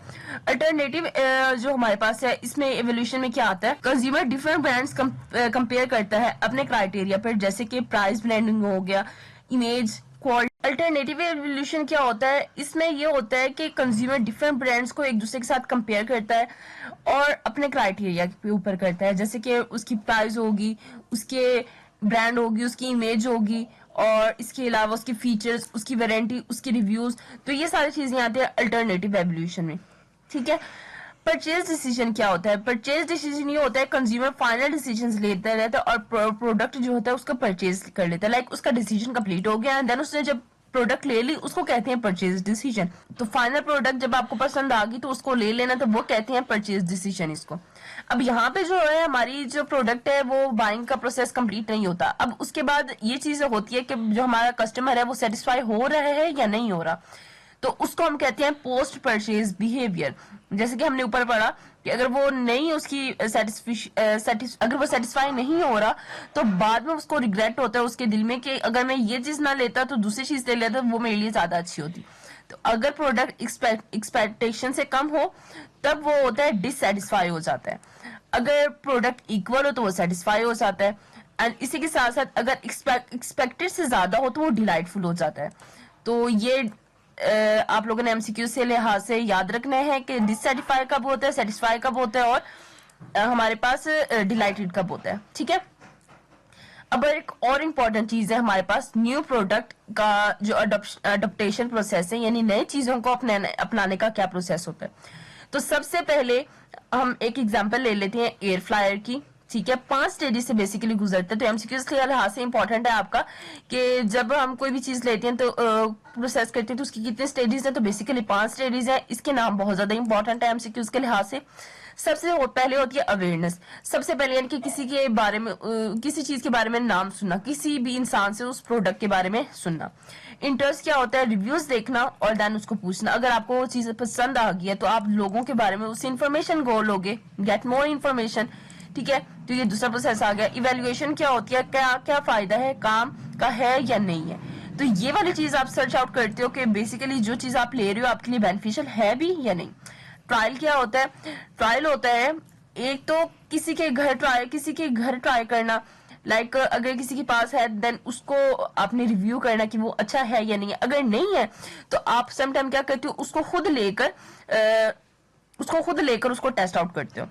अल्टरनेटिव जो हमारे पास है, इसमें एवोल्यूशन में क्या आता है? कंज्यूमर डिफरेंट ब्रांड्स कंपेयर करता है अपने क्राइटेरिया पर, जैसे कि प्राइस ब्लेंडिंग हो गया, इमेज, क्वालिटी। अल्टरनेटिव एवोल्यूशन क्या होता है? इसमें ये होता है कि कंज्यूमर डिफरेंट ब्रांड्स को एक दूसरे के साथ कंपेयर करता है और अपने क्राइटेरिया के ऊपर करता है, जैसे कि उसकी प्राइस होगी, उसके ब्रांड होगी, उसकी इमेज होगी, और इसके अलावा उसके फीचर्स, उसकी वारंटी, उसके रिव्यूज। तो ये सारी चीजें आती है अल्टरनेटिव एवोल्यूशन में। ठीक है। परचेज डिसीजन क्या होता है? परचेज डिसीजन ये होता है कंज्यूमर फाइनल डिसीजन लेता रहता है और प्रोडक्ट जो होता है उसका परचेज कर लेता है, लाइक उसका डिसीजन कंप्लीट हो गया एंड देन उसने जब प्रोडक्ट ले ली उसको कहते हैं परचेज डिसीजन। तो फाइनल प्रोडक्ट जब आपको पसंद आ गई तो उसको ले लेना, तो वो कहते हैं परचेज डिसीजन इसको। अब यहाँ पे जो है हमारी जो प्रोडक्ट है वो बाइंग का प्रोसेस कंप्लीट नहीं होता। अब उसके बाद ये चीज होती है कि जो हमारा कस्टमर है वो सेटिस्फाई हो रहा है या नहीं हो रहा, तो उसको हम कहते हैं पोस्ट परचेज बिहेवियर। जैसे कि हमने ऊपर पढ़ा कि अगर वो नहीं उसकी अगर वो सेटिस्फाई नहीं हो रहा तो बाद में उसको रिग्रेट होता है उसके दिल में कि अगर मैं ये चीज ना लेता तो दूसरी चीज ले लेता, वो मेरे लिए ज्यादा अच्छी होती। तो अगर प्रोडक्ट एक्सपेक्टेशन से कम हो तब वो होता है डिससेटिस्फाई हो जाता है। अगर प्रोडक्ट इक्वल हो तो वो सेटिस्फाई हो जाता है। एंड इसी के साथ साथ अगर एक्सपेक्टेड से ज्यादा हो तो वो डिलाइटफुल हो जाता है। तो ये आप लोगों ने एमसीक्यू से लिहाज से याद रखना है कि डिससेटिस्फाई कब होता है, सेटिस्फाई कब होता है, और हमारे पास डिलाइटेड कब होता है। ठीक है। अब एक और इम्पॉर्टेंट चीज है हमारे पास, न्यू प्रोडक्ट का जो अडोप्टेशन प्रोसेस है, यानी नई चीजों को अपनाने का क्या प्रोसेस होता है। तो सबसे पहले हम एक एग्जांपल ले लेते हैं एयर फ्लायर की। ठीक है। 5 स्टेजेस से बेसिकली गुजरते हैं। तो एमसीक्यूज के लिहाज से इंपॉर्टेंट है आपका कि जब हम कोई भी चीज लेते हैं तो प्रोसेस करते हैं तो उसकी कितने स्टेजेस हैं? तो बेसिकली 5 स्टेजेस हैं। इसके नाम बहुत ज्यादा इंपॉर्टेंट है एमसीक्यूज के लिहाज से। सबसे पहले होती है अवेयरनेस। सबसे पहले यानी कि किसी के बारे में किसी चीज के बारे में नाम सुनना, किसी भी इंसान से उस प्रोडक्ट के बारे में सुनना। इंटरेस्ट क्या होता है? रिव्यूज देखना और देन उसको पूछना। अगर आपको वो चीज पसंद आ गई है तो आप लोगों के बारे में उससे इंफॉर्मेशन गो लोगे, गेट मोर इन्फॉर्मेशन। ठीक है। तो ये दूसरा प्रोसेस आ गया। इवेल्युएशन क्या होती है? क्या क्या फायदा है काम का है या नहीं है। तो ये वाली चीज आप सर्च आउट करते हो कि बेसिकली जो चीज आप ले रहे हो आपके लिए बेनिफिशियल है भी या नहीं। ट्रायल क्या होता है? ट्रायल होता है एक तो किसी के घर ट्राई करना, लाइक अगर किसी के पास है देन उसको आपने रिव्यू करना कि वो अच्छा है या नहीं है। अगर नहीं है तो आप समटाइम क्या करते हो, उसको खुद लेकर उसको टेस्ट आउट करते हो।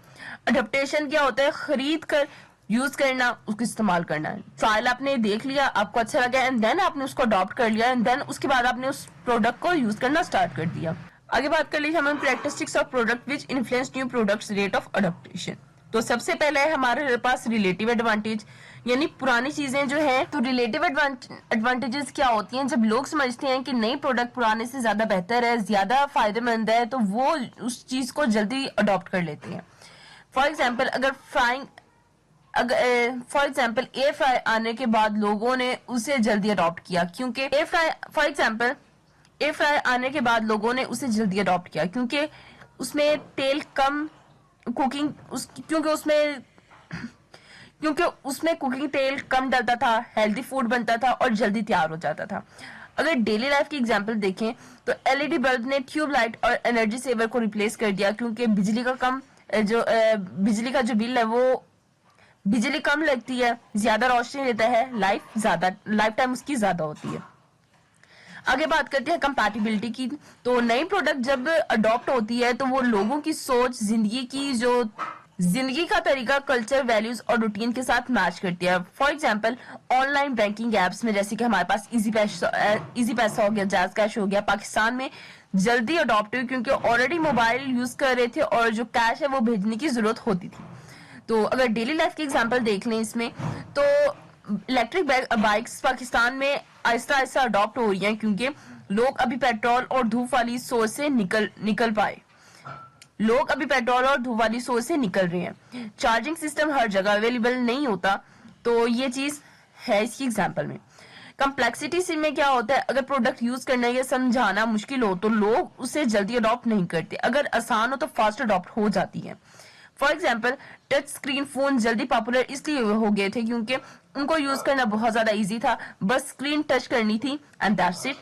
अडेप्टेशन क्या होता है? खरीद कर यूज करना, उसको इस्तेमाल करना। ट्रायल आपने देख लिया, आपको अच्छा लगा एंड देन आपने उसको अडॉप्ट कर लिया एंड देन उसके बाद आपने उस प्रोडक्ट को यूज करना स्टार्ट कर दिया। आगे बात कर लीजिए हम characteristics of product which influence new products rate of adaptation. तो सबसे पहले है हमारे पास रिलेटिव एडवांटेज, यानी पुरानी चीजें जो है। तो रिलेटिव एडवांटेजेस क्या होती हैं? जब लोग समझते हैं कि नई प्रोडक्ट पुराने से ज्यादा बेहतर है, ज्यादा फायदेमंद है, तो वो उस चीज को जल्दी अडॉप्ट कर लेते हैं। फॉर एग्जाम्पल एयर फ्राई आने के बाद लोगों ने उसे जल्दी अडॉप्ट किया क्योंकि एयर फ्राई आने के बाद लोगों ने उसे जल्दी अडॉप्ट किया क्योंकि उसमें तेल कम कुकिंग क्योंकि उसमें कुकिंग तेल कम डलता था, हेल्दी फूड बनता था और जल्दी तैयार हो जाता था। अगर डेली लाइफ की एग्जांपल देखें तो एलईडी बल्ब ने ट्यूब लाइट और एनर्जी सेवर को रिप्लेस कर दिया, क्योंकि बिजली का जो बिल है वो बिजली कम लगती है, ज्यादा रोशनी लेता है, लाइफ टाइम उसकी ज्यादा होती है। आगे बात करते हैं कंपैटिबिलिटी की। तो नई प्रोडक्ट जब अडॉप्ट होती है तो वो लोगों की सोच, जिंदगी का तरीका, कल्चर, वैल्यूज और रूटीन के साथ मैच करती है। For example online banking apps में, जैसे कि हमारे पास इजी पैसा हो गया, जैज कैश हो गया, पाकिस्तान में जल्दी अडॉप्ट हुई क्योंकि ऑलरेडी मोबाइल यूज कर रहे थे और जो कैश है वो भेजने की जरूरत होती थी। तो अगर डेली लाइफ की एग्जांपल देख लें इसमें, तो इलेक्ट्रिक बाइक्स पाकिस्तान में आहिस्ता आहिस्ता अडॉप्ट हो रही हैं, क्योंकि लोग अभी पेट्रोल और धूप वाली सोच से निकल रहे हैं। चार्जिंग सिस्टम हर जगह अवेलेबल नहीं होता, तो ये चीज है इसकी एग्जांपल में। कम्प्लेक्सिटी से में क्या होता है, अगर प्रोडक्ट यूज करना या समझाना मुश्किल हो तो लोग उसे जल्दी अडॉप्ट नहीं करते, अगर आसान हो तो फास्ट अडॉप्ट हो जाती है। For example touch screen phone जल्दी पॉपुलर इसलिए हो गए थे क्योंकि उनको यूज करना बहुत ज्यादा इजी था, बस स्क्रीन टच करनी थी एंड दैट्स इट।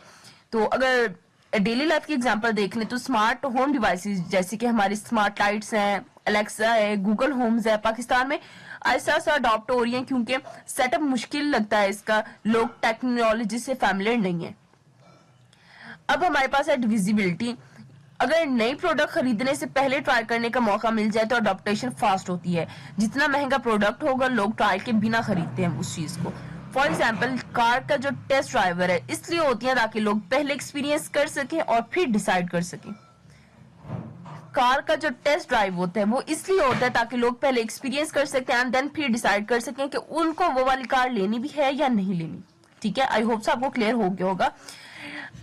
तो अगर डेली लाइफ की एग्जांपल देख लें तो स्मार्ट होम डिवाइसेस जैसे कि हमारी स्मार्ट लाइट्स हैं, अलेक्सा है, गूगल होम्स है, पाकिस्तान में ऐसा अडॉप्ट हो रही है क्योंकि सेटअप मुश्किल लगता है इसका, लोग टेक्नोलॉजी से फैमिलियर नहीं है। अब हमारे पास है विजिबिलिटी। अगर नई प्रोडक्ट खरीदने से पहले ट्राई करने का मौका मिल जाए तो अडॉप्टेशन फास्ट होती है। जितना महंगा प्रोडक्ट होगा लोग ट्रायल के बिना खरीदते हैं उस चीज को। फॉर एग्जाम्पल कार का जो टेस्ट ड्राइवर है इसलिए होती है ताकि लोग पहले एक्सपीरियंस कर सकें और फिर डिसाइड कर सकें। कार का जो टेस्ट ड्राइव होता है वो इसलिए होता है ताकि लोग पहले एक्सपीरियंस कर सकते हैं एंड देन फिर डिसाइड कर सकें कि उनको वो वाली कार लेनी भी है या नहीं लेनी। ठीक है, आई होप से आपको क्लियर हो गया होगा।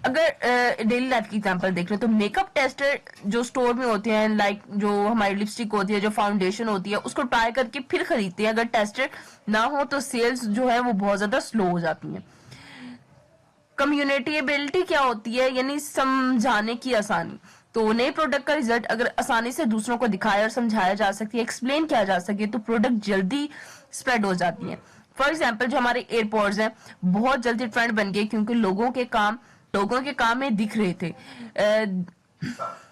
अगर डेली लाइफ की एग्जांपल देख रहे हो तो मेकअप टेस्टर जो स्टोर में होते हैं, लाइक जो हमारी लिपस्टिक होती है, जो फाउंडेशन होती है, उसको ट्राई करके फिर खरीदते हैं। अगर टेस्टर ना हो तो सेल्स जो है वो बहुत ज्यादा स्लो हो जाती है। कम्युनिकेबिलिटी क्या होती है, यानी समझाने की आसानी। तो नए प्रोडक्ट का रिजल्ट अगर आसानी से दूसरों को दिखाया और समझाया जा सके, एक्सप्लेन किया जा सके, तो प्रोडक्ट जल्दी स्प्रेड हो जाती है। फॉर एग्जाम्पल जो हमारे एयरपोर्ट्स हैं बहुत जल्दी ट्रेंड बन गए क्योंकि लोगों के काम में दिख रहे थे,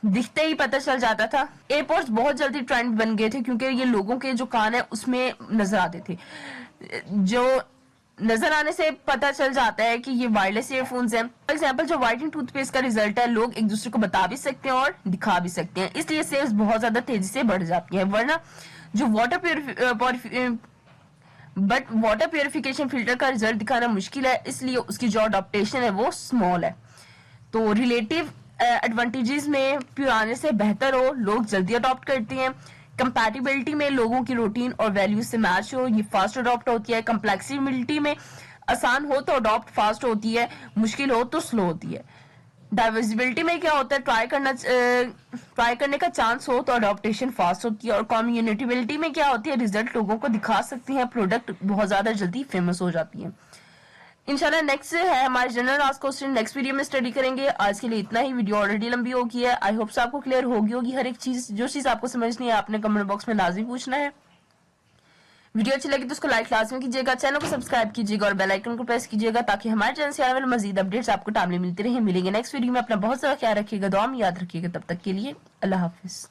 दिखते ही पता चल जाता था। एयरपोर्ट्स बहुत जल्दी ट्रेंड बन गए थे क्योंकि ये लोगों के जो कान है उसमें नजर आते थे। जो नजर आने से पता चल जाता है कि ये वायरलेस ईयरफोन्स हैं। फॉर एग्जाम्पल जो व्हाइटनिंग टूथपेस्ट का रिजल्ट है लोग एक दूसरे को बता भी सकते हैं और दिखा भी सकते हैं, इसलिए सेल्स बहुत ज्यादा तेजी से बढ़ जाती है। वरना जो वाटर प्योरिफिकेशन फिल्टर का रिजल्ट दिखाना मुश्किल है, इसलिए उसकी जो अडॉप्टेशन है वो स्मॉल है। तो रिलेटिव एडवांटेजेस में पुराने से बेहतर हो, लोग जल्दी अडॉप्ट करते हैं। कंपैटिबिलिटी में लोगों की रूटीन और वैल्यूज से मैच हो, ये फास्ट अडॉप्ट होती है। कंप्लेक्सिबिलिटी में आसान हो तो अडॉप्ट फास्ट होती है, मुश्किल हो तो स्लो होती है। डाइवर्सिबिलिटी में क्या होता है, ट्राई करने का चांस हो तो अडॉप्टेशन फास्ट होती है। और कम्युनिकेबिलिटी में क्या होती है, रिजल्ट लोगों को दिखा सकती है, प्रोडक्ट बहुत ज्यादा जल्दी फेमस हो जाती है। इंशाल्लाह नेक्स्ट है हमारे general ask question, next video में स्टडी करेंगे। आज के लिए इतना ही, वीडियो ऑलरेडी लंबी हो गई है। आई होप से आपको क्लियर होगी हर एक चीज। जो चीज आपको समझनी है आपने कमेंट बॉक्स में लाजमी पूछना है। वीडियो अच्छी लगी तो उसको लाइक लाजमी कीजिएगा, चैनल को सब्सक्राइब कीजिएगा और बेल आइकन को प्रेस कीजिएगा ताकि हमारे चैनल से आने वाले मजीद अपडेट्स आपको टाइमली मिलती रहे। मिलेंगे नेक्स्ट वीडियो में, अपना बहुत सारा ख्याल रखिएगा, दुआ में याद रखिएगा। तब तक के लिए अल्लाह हाफिज।